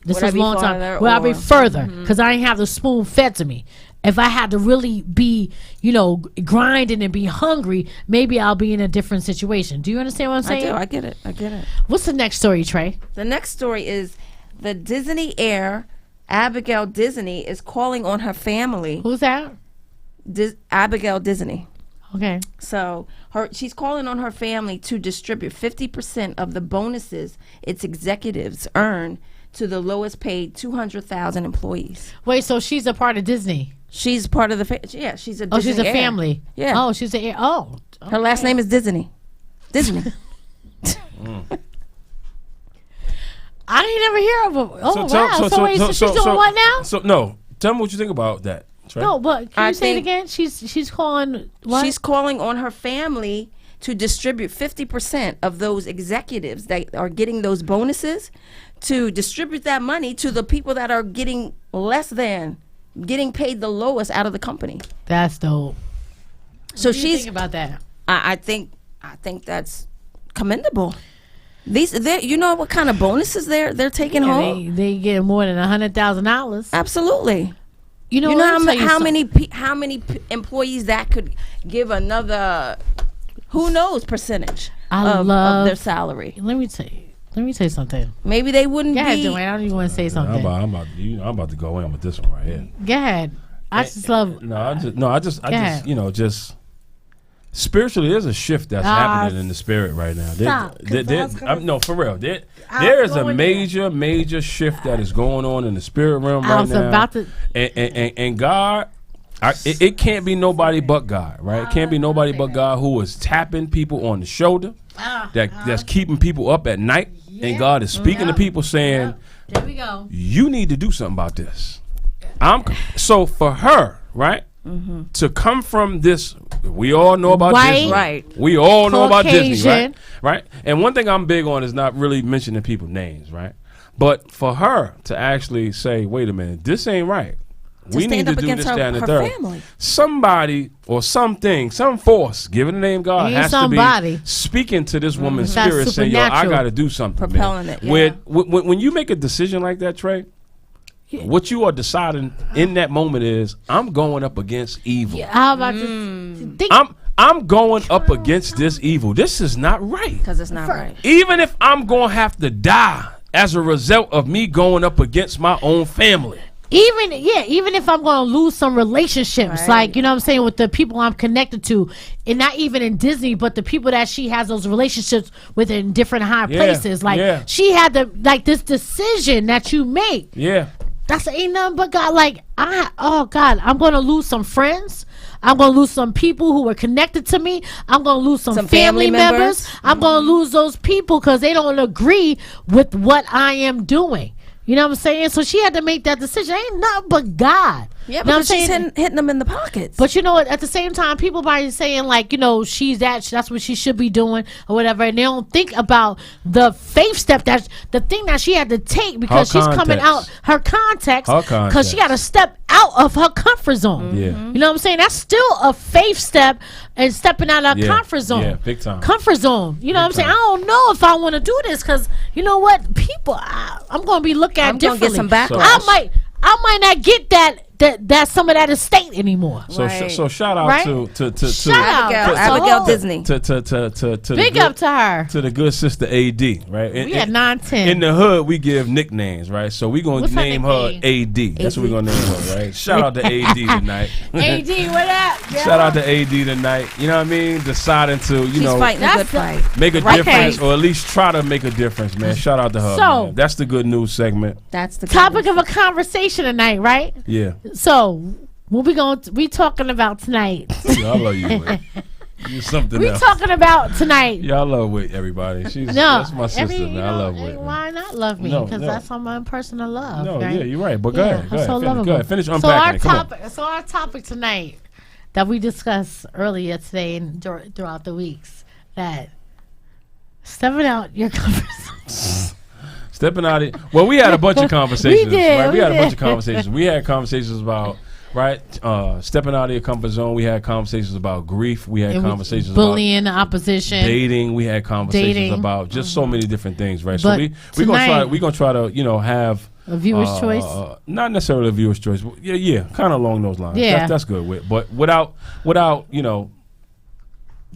further? Because I ain't have the spoon fed to me. If I had to really be, grinding and be hungry, maybe I'll be in a different situation. Do you understand what I'm saying? I do. I get it. What's the next story, Trey? The next story is the Disney heir Abigail Disney is calling on her family. Who's that? Abigail Disney. Okay. So she's calling on her family to distribute 50% of the bonuses its executives earn to the lowest paid 200,000 employees. Wait, so she's a part of Disney? She's part of the she's a Disney she's a heir. Family. Yeah. Oh, she's a heir. Oh. Okay. Her last name is Disney. I ain't never hear of her. Oh, wow. So she's doing what now? So, no. Tell me what you think about that. Right? No, but can you say it again? She's calling what? She's calling on her family to distribute 50% of those executives that are getting those bonuses, to distribute that money to the people that are getting less than getting paid the lowest out of the company. That's dope. So What do you she's think about that? I think that's commendable. You know what kind of bonuses they're taking home? They get more than $100,000. Absolutely. You know how many employees that could give another, who knows, percentage of their salary. Let me tell you something. Maybe they wouldn't Go ahead, be. Dwayne. I don't even want to say something. I'm about to go in with this one right here. Go ahead. I just love. I just spiritually, there's a shift that's happening in the spirit right now. No, for real. There is a major shift that is going on in the spirit realm right now. And God, it can't be nobody but God, right? It can't be nobody but God who is tapping people on the shoulder, that's keeping people up at night, and God is speaking to people saying, "There we go. You need to do something about this." So for her, right? Mm-hmm. To come from this, we all know about Disney. Right. We all know about Disney, right? And one thing I'm big on is not really mentioning people's names, right? But for her to actually say, wait a minute, this ain't right. We need to do this, that, and the third. Family. Somebody or something, some force, given the name God, has to be speaking to this woman's spirit, saying, yo, I got to do something. Propelling it, yeah. When you make a decision like that, Trey, what you are deciding in that moment is, I'm going up against evil. Yeah, how about this? I'm going up against this evil. This is not right. Because it's not right. Even if I'm going to have to die as a result of me going up against my own family. Even if I'm going to lose some relationships, like, you know what I'm saying, with the people I'm connected to, and not even in Disney, but the people that she has those relationships with in different high places. Like, she had this decision that you make. Yeah. That's ain't nothing but God. Like, God, I'm going to lose some friends. I'm going to lose some people who were connected to me. I'm going to lose some family members. I'm going to lose those people because they don't agree with what I am doing. You know what I'm saying? So she had to make that decision. Ain't nothing but God. Yeah, but she's hitting them in the pockets. But you know what? At the same time, people might saying, like, you know, that's what she should be doing or whatever, and they don't think about the faith step, that's the thing that she had to take, because she's coming out her context, because she got to step out of her comfort zone. Yeah, you know what I'm saying? That's still a faith step, and stepping out of her comfort zone. Yeah, big time. Comfort zone. You know what I'm saying? I don't know if I want to do this, because you know what? People, I'm going to be looked at differently. Get some backlash. I might not get that some of that estate anymore. So shout out to Abigail Disney. To big up to her. To the good sister AD, right? We had 9-10. In the hood, we give nicknames, right? So we're gonna name her AD. That's what we're gonna name her, right? Shout out to AD tonight. AD, what up? Yeah. Shout out to AD tonight. You know what I mean? Deciding to, She's fighting a good fight. Make a difference, or at least try to make a difference, man. Shout out to her. So man. That's the good news segment. That's the topic of a conversation tonight, right? Yeah. So what we talking about tonight? I love you, man. You're something else. We talking about tonight. Yeah, I love Whit, everybody. That's my sister, man. I love Whit. Why not love me? Because that's someone person to love. No, right? yeah, you're right. But go ahead. Finish unpacking So our topic tonight that we discussed earlier today and throughout the weeks, that stepping out your comfort zone. Stepping out it. Well, we had a bunch of conversations. We did. Right? We had a bunch of conversations. We had conversations about stepping out of your comfort zone. We had conversations about grief. We had conversations about bullying, opposition, dating. We had conversations about just so many different things, right? So we're gonna try to have a viewer's choice. Not necessarily a viewer's choice. But yeah, kind of along those lines. Yeah, that's good. But without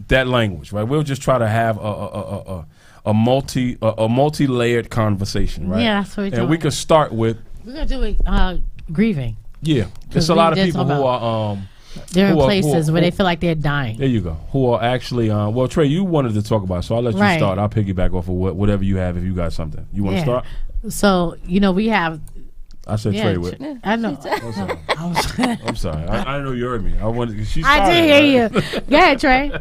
that language, right? We'll just try to have a multi-layered conversation, right? Yeah, that's what we're doing. And we could start with, we're gonna do it grieving. Yeah, there's a lot of people who are they're in places where they feel like they're dying. There you go. Who are actually well, Trey, you wanted to talk about it, so I'll let you start. I'll piggyback off of whatever you have if you got something. You want to start? So we have. I said Trey with. I know. I'm sorry. I didn't know you heard me. I did hear you. Go ahead, Trey.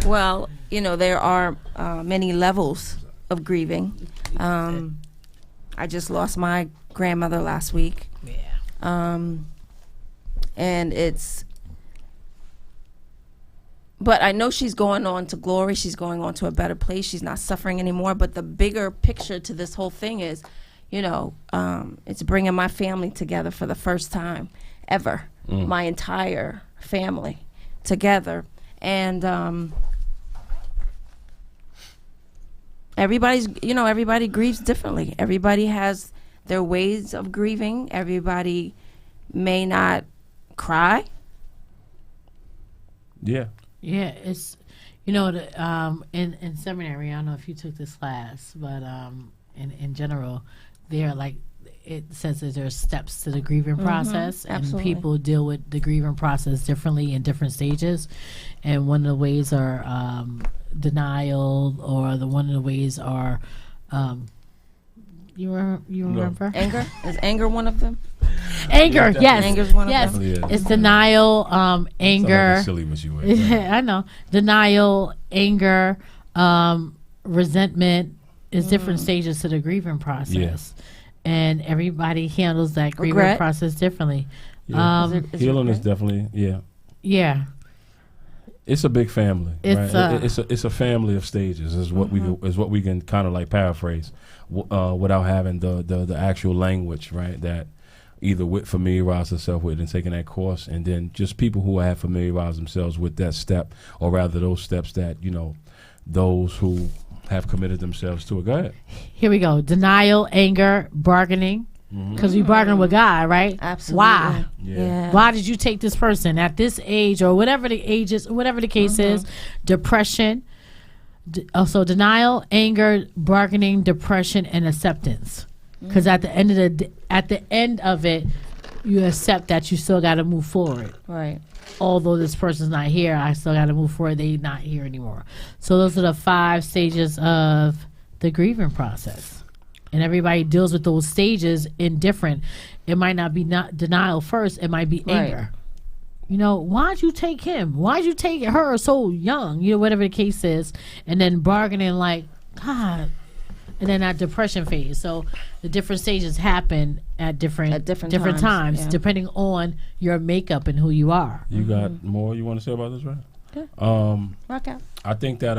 Well, there are many levels of grieving. I just lost my grandmother last week. Yeah. And but I know she's going on to glory. She's going on to a better place. She's not suffering anymore. But the bigger picture to this whole thing is, it's bringing my family together for the first time ever. My entire family together. And everybody grieves differently. Everybody has their ways of grieving. Everybody may not cry. Yeah. Yeah, it's in seminary. I don't know if you took this class, but in general, they're like, it says that there's steps to the grieving process, and absolutely. people deal with the grieving process differently in different stages. And one of the ways are denial, or one of the ways are you remember? Anger? Is anger one of them? Anger, yes. Anger's one of Yes. them. Yeah. It's denial, anger. Like silly what you were. Yeah, I know. Denial, anger, resentment is different stages to the grieving process. And everybody handles that grieving Regret. process differently. Yeah. Is Healing is regret? definitely Yeah. It's a big family. It's right? It's a family of stages. Is what we can kind of like paraphrase, without having the actual language, right? That either Whit familiarized herself with and taking that course, and then just people who have familiarized themselves with that step, or rather those steps that those who have committed themselves to it. Go ahead. Here we go. Denial, anger, bargaining. Because we bargain with God, right? Absolutely. Why? Yeah. Why did you take this person at this age, or whatever the age is, whatever the case is? Depression. Also denial, anger, bargaining, depression, and acceptance. Because at the end of it, you accept that you still got to move forward. Right. Although this person's not here, I still got to move forward. They not here anymore. So those are the 5 stages of the grieving process. And everybody deals with those stages in different. It might not be denial first. It might be anger. Why'd you take him? Why'd you take her so young? Whatever the case is. And then bargaining like, God. And then that depression phase. So the different stages happen at different times yeah. depending on your makeup and who you are. You got more you want to say about this, right? Yeah. Rock out. I think that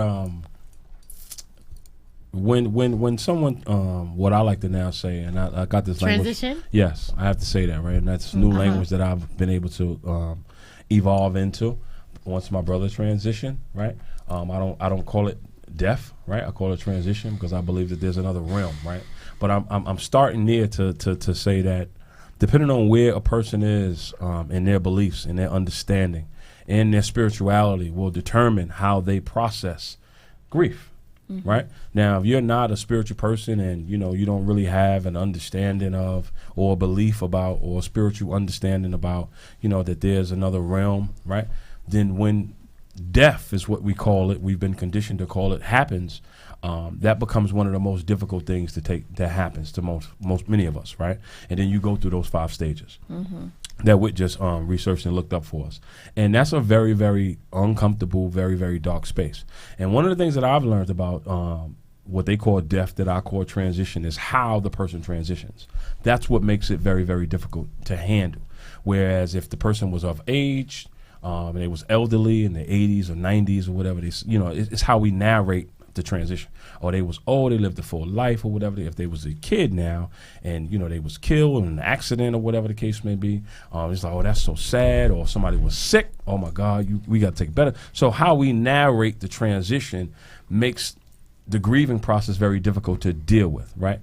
when someone what I like to now say, and I got this Transition? language. Yes, I have to say that, right? And that's new language that I've been able to evolve into once my brother transitioned, right? I don't call it death, right? I call it transition because I believe that there's another realm, right? But I'm starting there to say that depending on where a person is in their beliefs and their understanding and their spirituality will determine how they process grief, right? Now, if you're not a spiritual person and you don't really have an understanding of or a belief about or a spiritual understanding about that there's another realm, right? Then when death is what we call it, we've been conditioned to call it, happens, that becomes one of the most difficult things that happens to many of us, right? And then you go through those 5 stages that Whit just researched and looked up for us. And that's a very, very uncomfortable, very, very dark space. And one of the things that I've learned about what they call death, that I call transition, is how the person transitions. That's what makes it very, very difficult to handle. Whereas if the person was of age, and they was elderly in their 80s or 90s or whatever, it's how we narrate the transition. Or they was old, they lived a full life or whatever. If they was a kid now and they was killed in an accident or whatever the case may be, it's like, oh, that's so sad. Or somebody was sick, oh my God, we got to take it better. So how we narrate the transition makes the grieving process very difficult to deal with, right?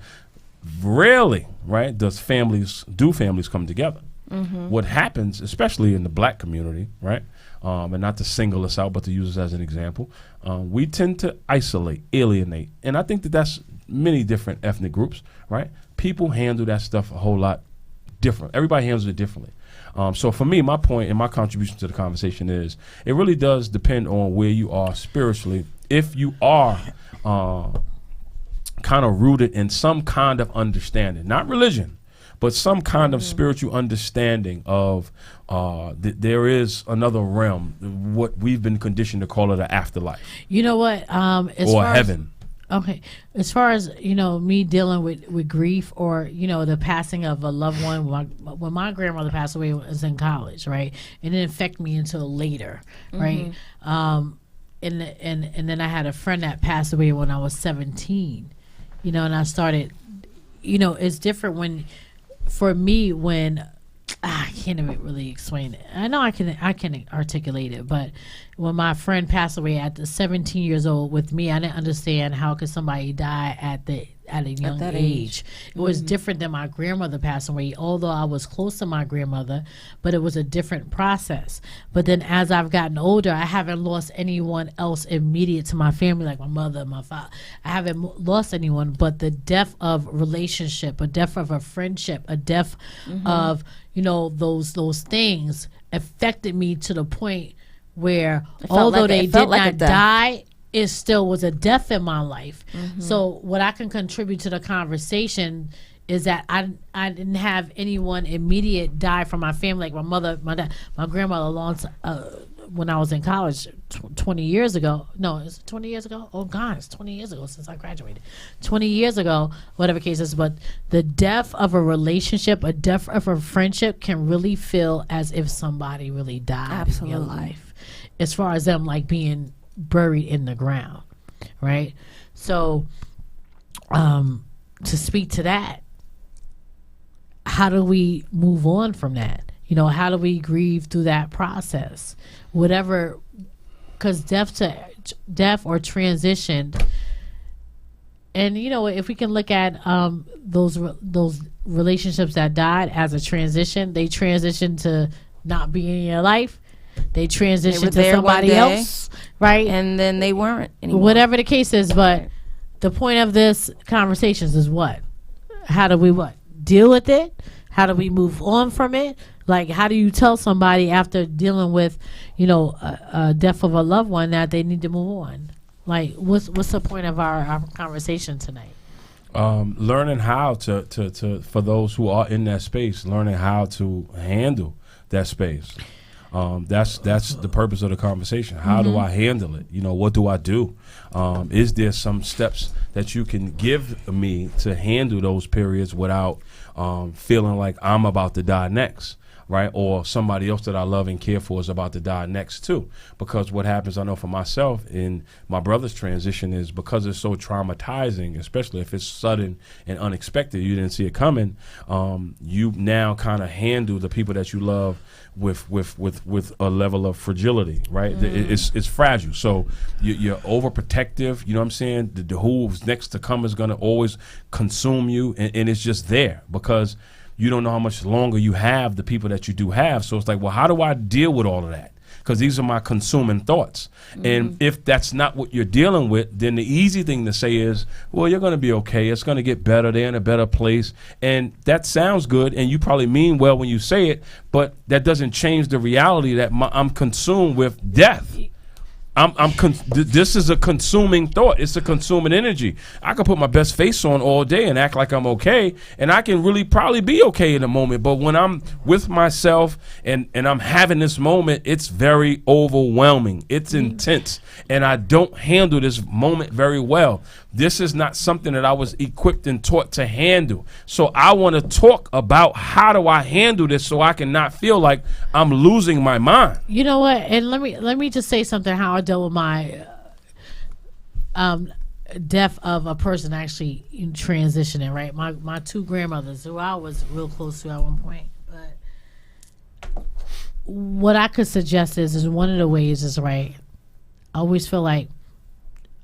Rarely, right, do families come together. What happens, especially in the black community, right, and not to single us out, but to use us as an example, we tend to isolate, alienate. And I think that's many different ethnic groups, right? People handle that stuff a whole lot different. Everybody handles it differently. So for me, my point and my contribution to the conversation is it really does depend on where you are spiritually. If you are kind of rooted in some kind of understanding, not religion, but some kind of spiritual understanding of there is another realm, what we've been conditioned to call it an afterlife. You know what? Or heaven. Okay. As far as, me dealing with grief or, the passing of a loved one, when my grandmother passed away, I was in college, right? It didn't affect me until later, right? And then I had a friend that passed away when I was 17, and I started it's different when, for me, when I can't even really explain it. I know I can articulate it, but when my friend passed away at the 17 years old with me, I didn't understand how could somebody die at a young age. It was different than my grandmother passing away, although I was close to my grandmother, but it was a different process. But then as I've gotten older, I haven't lost anyone else immediate to my family, like my mother, my father. I haven't lost anyone, but the death of relationship, a death of a friendship, a death of, those things affected me to the point where although they did not die, it still was a death in my life. So what I can contribute to the conversation is that I didn't have anyone immediate die from my family, like my mother, my dad, my grandmother, when I was in college 20 years ago. No, it's 20 years ago. Oh God, it's 20 years ago since I graduated. 20 years ago, whatever case is. But the death of a relationship, a death of a friendship, can really feel as if somebody really died in your life. As far as them like being buried in the ground, right? So to speak to that, how do we move on from that? How do we grieve through that process? Whatever, because death or transition, and if we can look at those relationships that died as a transition, they transitioned to not being in your life. They transitioned to somebody else, right? And then they weren't anymore. Whatever the case is, but the point of this conversations is what? How do we deal with it? How do we move on from it? Like, how do you tell somebody after dealing with, a death of a loved one that they need to move on? Like, what's the point of our conversation tonight? Learning how to for those who are in that space, learning how to handle that space. That's the purpose of the conversation. How do I handle it? What do I do? Is there some steps that you can give me to handle those periods without feeling like I'm about to die next, right? Or somebody else that I love and care for is about to die next too. Because what happens, I know for myself in my brother's transition, is because it's so traumatizing, especially if it's sudden and unexpected, you didn't see it coming, you now kind of handle the people that you love with a level of fragility, right? It's fragile. So you're overprotective, you know what I'm saying? The who's next to come is going to always consume you, and it's just there because you don't know how much longer you have the people that you do have. So it's like, well, how do I deal with all of that? Because these are my consuming thoughts. And if that's not what you're dealing with, then the easy thing to say is, well, you're going to be okay. It's going to get better. They're in a better place. And that sounds good, and you probably mean well when you say it, but that doesn't change the reality that I'm consumed with death. This is a consuming thought. It's a consuming energy. I can put my best face on all day and act like I'm okay, and I can really probably be okay in a moment. But when I'm with myself and I'm having this moment, it's very overwhelming. It's intense, and I don't handle this moment very well. This is not something that I was equipped and taught to handle. So I want to talk about how do I handle this so I can not feel like I'm losing my mind. You know what? And let me just say something how I dealt with my death of a person actually transitioning, right? My two grandmothers, who I was real close to at one point. But what I could suggest is one of the ways is, right, I always feel like,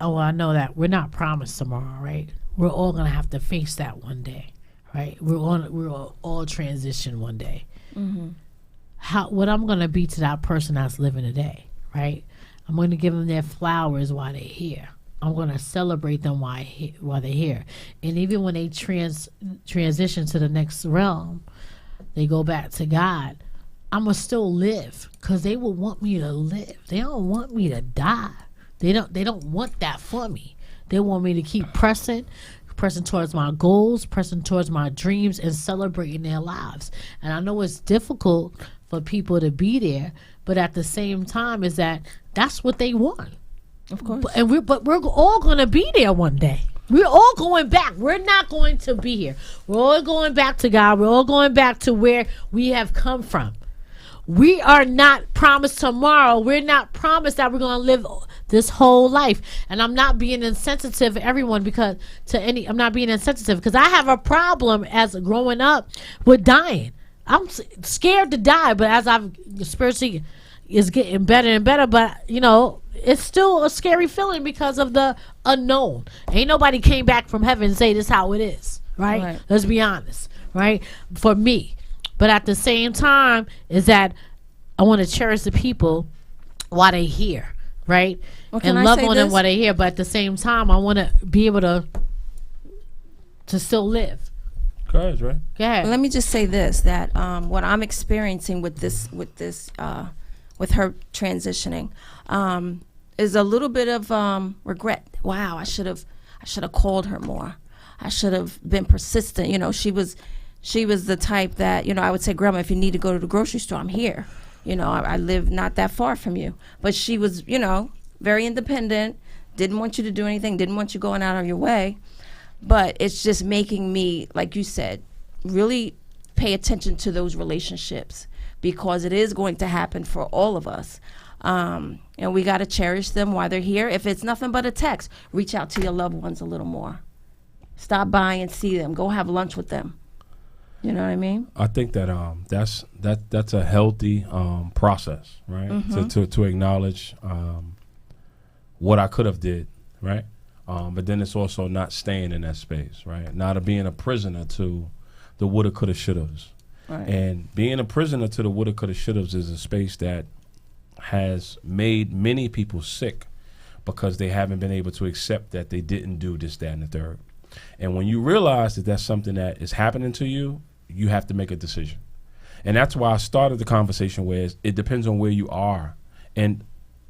oh, I know that we're not promised tomorrow, right? We're all gonna have to face that one day, right? We're all transition one day. What I'm gonna be to that person that's living today, right? I'm gonna give them their flowers while they're here. I'm gonna celebrate them while they're here. And even when they transition to the next realm, they go back to God. I'm gonna still live because they will want me to live. They don't want me to die. They don't want that for me. They want me to keep pressing towards my goals, pressing towards my dreams, and celebrating their lives. And I know it's difficult for people to be there, but at the same time, that's what they want. Of course. But we're all gonna be there one day. We're all going back. We're not going to be here. We're all going back to God. We're all going back to where we have come from. We are not promised tomorrow. We're not promised that we're going to live this whole life. And I'm not being insensitive to everyone I'm not being insensitive because I have a problem as growing up with dying. I'm scared to die, but as I've spiritually is getting better and better, but it's still a scary feeling because of the unknown. Ain't nobody came back from heaven and say this how it is, right? Let's be honest, right? For me. But at the same time is that I want to cherish the people while they here, right? And love on them while they here. But at the same time, I want to be able to still live. Go ahead, right? Go ahead. Let me just say this: that what I'm experiencing with her transitioning is a little bit of regret. Wow, I should have called her more. I should have been persistent. She was the type that I would say, Grandma, if you need to go to the grocery store, I'm here. I live not that far from you. But she was very independent. Didn't want you to do anything. Didn't want you going out of your way. But it's just making me, like you said, really pay attention to those relationships because it is going to happen for all of us. And we got to cherish them while they're here. If it's nothing but a text, reach out to your loved ones a little more. Stop by and see them. Go have lunch with them. You know what I mean? I think that that's a healthy process, right? Mm-hmm. To acknowledge what I could have did, right? But then it's also not staying in that space, right? Not being a prisoner to the woulda, coulda, shouldas. Right. And being a prisoner to the woulda, coulda, shouldas is a space that has made many people sick because they haven't been able to accept that they didn't do this, that, and the third. And when you realize that that's something that is happening to you, you have to make a decision. And that's why I started the conversation with it depends on where you are. And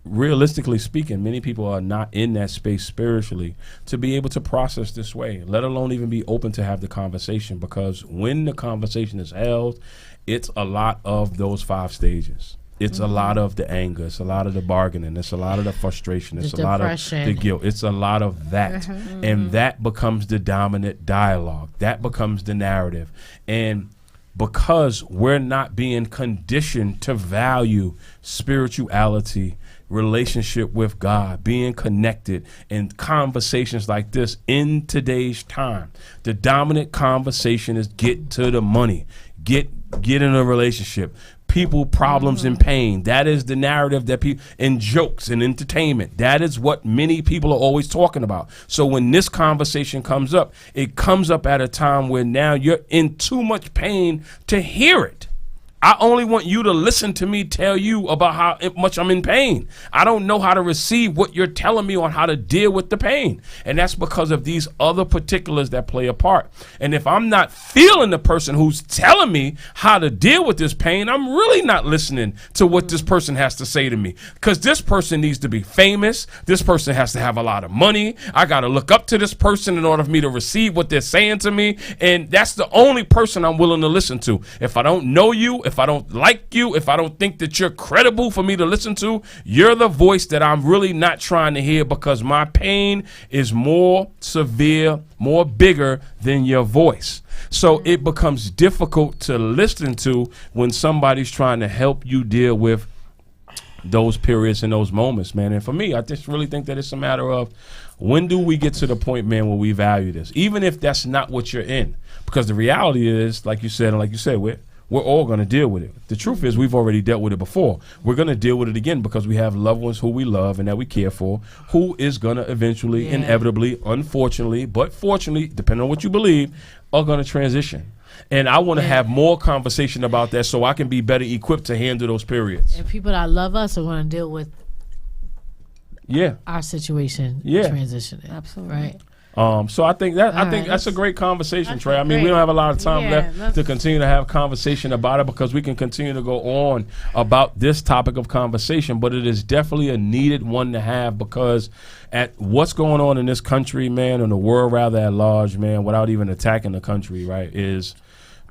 realistically speaking, many people are not in that space spiritually to be able to process this way, let alone even be open to have the conversation, because when the conversation is held, it's a lot of those 5 stages. It's a lot of the anger. It's a lot of the bargaining. It's a lot of the frustration. It's a lot of the guilt. It's a lot of that. And that becomes the dominant dialogue. That becomes the narrative. And because we're not being conditioned to value spirituality, relationship with God, being connected, and conversations like this in today's time, the dominant conversation is get to the money, get in a relationship, people, problems, and pain. That is the narrative that people, and jokes and entertainment. That is what many people are always talking about. So when this conversation comes up, it comes up at a time where now you're in too much pain to hear it. I only want you to listen to me tell you about how much I'm in pain. I don't know how to receive what you're telling me on how to deal with the pain. And that's because of these other particulars that play a part. And if I'm not feeling the person who's telling me how to deal with this pain, I'm really not listening to what this person has to say to me. Because this person needs to be famous. This person has to have a lot of money. I got to look up to this person in order for me to receive what they're saying to me. And that's the only person I'm willing to listen to. If I don't know you, if I don't like you, if I don't think that you're credible for me to listen to, you're the voice that I'm really not trying to hear, because my pain is more severe, more bigger than your voice. So it becomes difficult to listen to when somebody's trying to help you deal with those periods and those moments, man. And for me, I just really think that it's a matter of when do we get to the point, man, where we value this, even if that's not what you're in. Because the reality is, like you said, we're all going to deal with it. The truth is we've already dealt with it before. We're going to deal with it again because we have loved ones who we love and that we care for, who is going to eventually, inevitably, unfortunately, but fortunately, depending on what you believe, are going to transition. And I want to have more conversation about that so I can be better equipped to handle those periods. And people that love us are going to deal with our situation transitioning. Absolutely. Right. So I think that's a great conversation, Trey. I mean, we don't have a lot of time left to continue to have conversation about it, because we can continue to go on about this topic of conversation, but it is definitely a needed one to have, because at what's going on in this country, man, and the world rather at large, man, without even attacking the country, right, is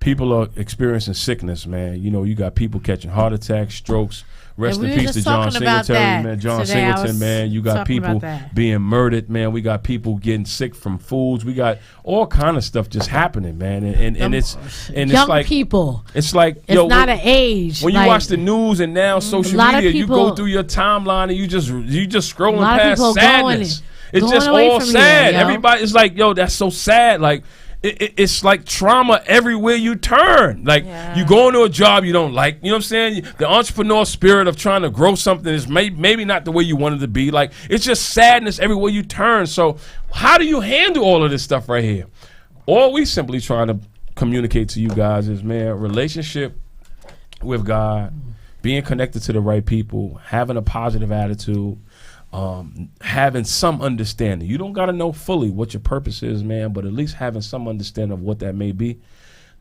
people are experiencing sickness, man. You know, you got people catching heart attacks, strokes. Rest in peace to John Singletary, man. John Singleton, man. You got people being murdered, man. We got people getting sick from foods. We got all kind of stuff just happening, man. And it's young like people. It's like it's not an age. When you watch the news and now social media, you go through your timeline and you just scrolling past sadness. It's just all sad. Everybody, it's like, yo, that's so sad. Like. It's like trauma everywhere you turn. Like you go into a job you don't like. You know what I'm saying? The entrepreneur spirit of trying to grow something is maybe not the way you want it to be. Like it's just sadness everywhere you turn. So how do you handle all of this stuff right here? All we simply trying to communicate to you guys is, man, relationship with God, being connected to the right people, having a positive attitude, having some understanding. You don't got to know fully what your purpose is, man, but at least having some understanding of what that may be.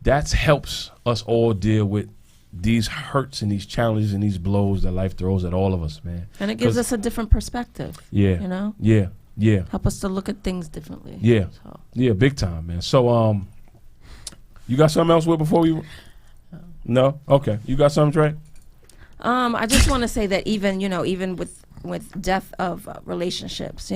That helps us all deal with these hurts and these challenges and these blows that life throws at all of us, man. And it gives us a different perspective. Yeah. You know? Yeah. Yeah. Help us to look at things differently. Yeah. So. Yeah, big time, man. So, you got something else with before we? No? Okay. You got something, Trey? I just want to say that even with death of relationships,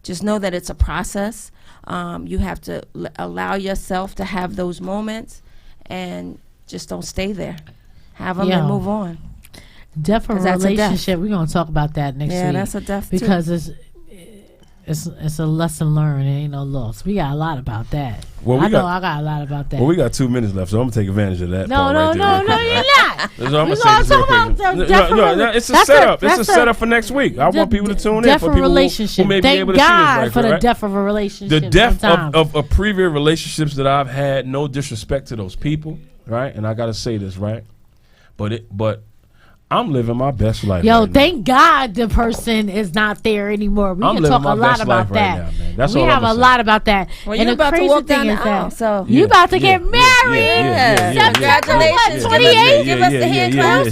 just know that it's a process. You have to allow yourself to have those moments and just don't stay there. Have them and move on. Death of a relationship, we're going to talk about that next week. Yeah, that's a death because it's a lesson learned. It ain't no loss. We got a lot about that. Well, I got a lot about that. Well, we got 2 minutes left, so I'm gonna take advantage of that. No, you're not. We're gonna talk about it's a setup. It's a setup for next week. I want people to tune in. Death for of a people relationship. who may be able to God see this for the death of a relationship. The death of previous relationships that I've had. No disrespect to those people, right? And I gotta say this, right? But I'm living my best life. Yo, thank God the person is not there anymore. We can talk a lot about that. We have a lot about that. Well, and the crazy thing is that so you about to get married. Congratulations. 28. Give us the hand clap.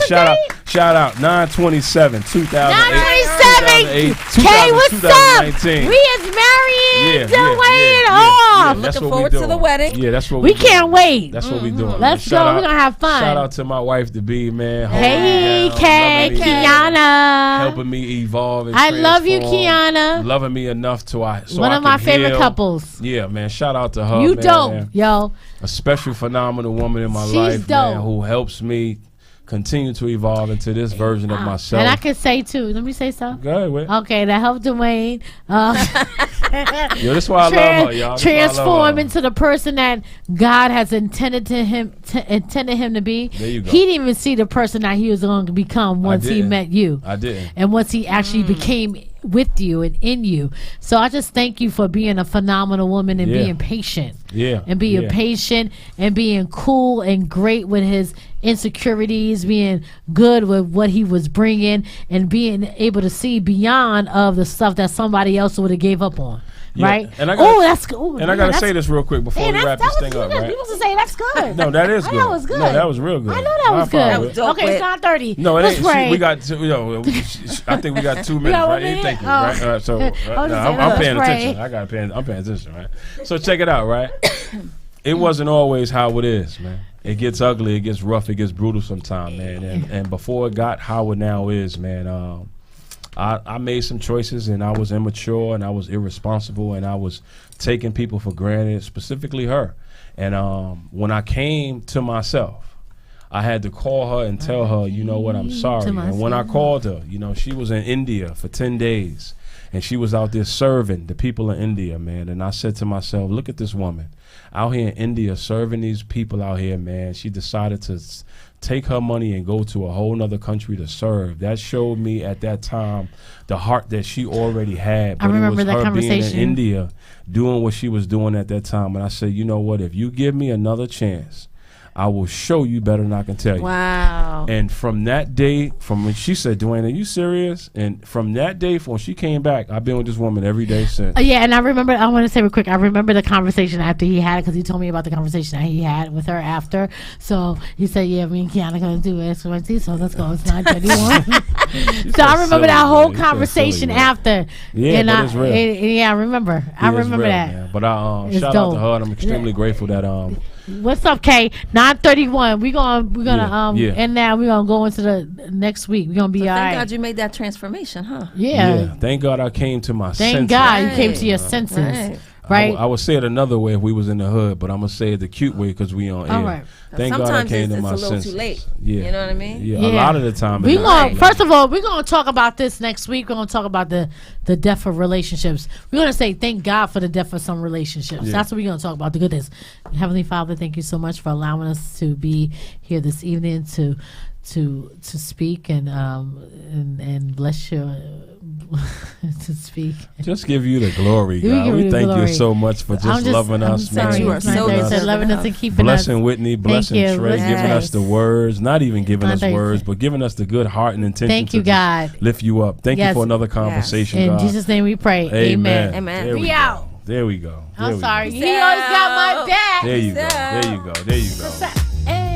Shout out 9/27/2008. 9/27. K, what's up? We is marrying Dwayne off. Looking forward to the wedding. Yeah, that's what we can't wait. That's what we doing. Let's go. We're gonna have fun. Shout out to my wife to be, man. Hey, Kay, Kiana. Helping me evolve and I love you, Kiana. Loving me enough to one of my favorite couples. Yeah, man. Shout out to her. You man, dope, man. Yo. A special, phenomenal woman in my life, man, who helps me continue to evolve into this version of myself. And I can say too. Let me say something. Go ahead, wait. Okay, that helped Dwayne. Yo, that's why I love her, y'all. Transform into the person that God has intended him to be. There you go. He didn't even see the person that he was going to become once he met you. I didn't. And once he actually became with you and in you. So I just thank you for being a phenomenal woman and being patient. Yeah. And being patient and being cool and great with his insecurities, being good with what he was bringing, and being able to see beyond of the stuff that somebody else would have gave up on. Yeah. Right? That's good. And I gotta say this real quick before we wrap this thing up. Right? People to say that's good. No, that is good. That was good. No, that was real good. I know that was good. That was dope. Okay, it's 9:30. No, it ain't. We got I think we got 2 minutes, right? Thank you. Right? So I'm paying attention. I'm paying attention, right? So check it out, right? It wasn't always how it is, man. It gets ugly, it gets rough, it gets brutal sometimes, man. And before it got how it now is, man, I made some choices, and I was immature, and I was irresponsible, and I was taking people for granted, specifically her. And when I came to myself, I had to call her and tell her, you know what, I'm sorry. And when I called her, she was in India for 10 days, and she was out there serving the people in India, man. And I said to myself, look at this woman out here in India serving these people out here, man. She decided to take her money and go to a whole nother country to serve. That showed me at that time the heart that she already had. But I remember that conversation. Being in India, doing what she was doing at that time. And I said, you know what? If you give me another chance, I will show you better than I can tell you. Wow. And from that day, from when she said, Dwayne, are you serious? And from that day, from when she came back, I've been with this woman every day since. Yeah, and I want to say real quick, I remember the conversation after he had it, because he told me about the conversation that he had with her after. So he said, yeah, me and Kiana going to do XYZ, so let's go. It's 9:31. So I remember that whole conversation after. Yeah, and but it's real. I remember. I remember real, that. Man. But shout out to her, and I'm extremely grateful that What's up, Kay? 9:31. We're gonna and now we're gonna go into the next week. We're gonna be all right. Thank God you made that transformation, huh? Yeah. Thank God I came to my senses. Thank God you came to your senses. Right. I would say it another way if we was in the hood, but I'm gonna say it the cute way because we on air. All right. Thank God I came to my senses. Sometimes it's a little too late. Yeah. You know what I mean? Yeah. A lot of the time. First of all, we're gonna talk about this next week. We're gonna talk about the death of relationships. We're gonna say thank God for the death of some relationships. That's what we're gonna talk about. The goodness. Heavenly Father, thank you so much for allowing us to be here this evening to speak and bless you to speak. Just give you the glory, God. We thank you so much for just loving us, man. You are so loving us and keeping blessing us. Whitney, blessing Trey, giving us the words, not even giving us words, but giving us the good heart and intention. Thank you, God. Lift you up. Thank you for another conversation, God. In Jesus' name we pray. Amen. Amen. We out. There we go. I'm sorry. He always got my back. There you go. There you go. There you go.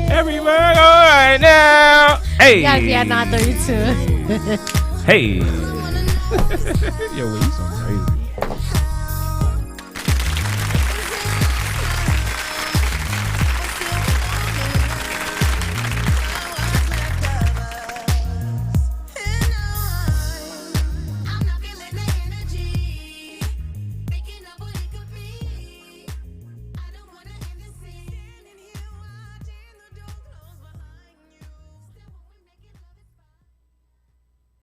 Everywhere right now. Hey. Guys, we at 9:32. Hey. Yo, you so crazy.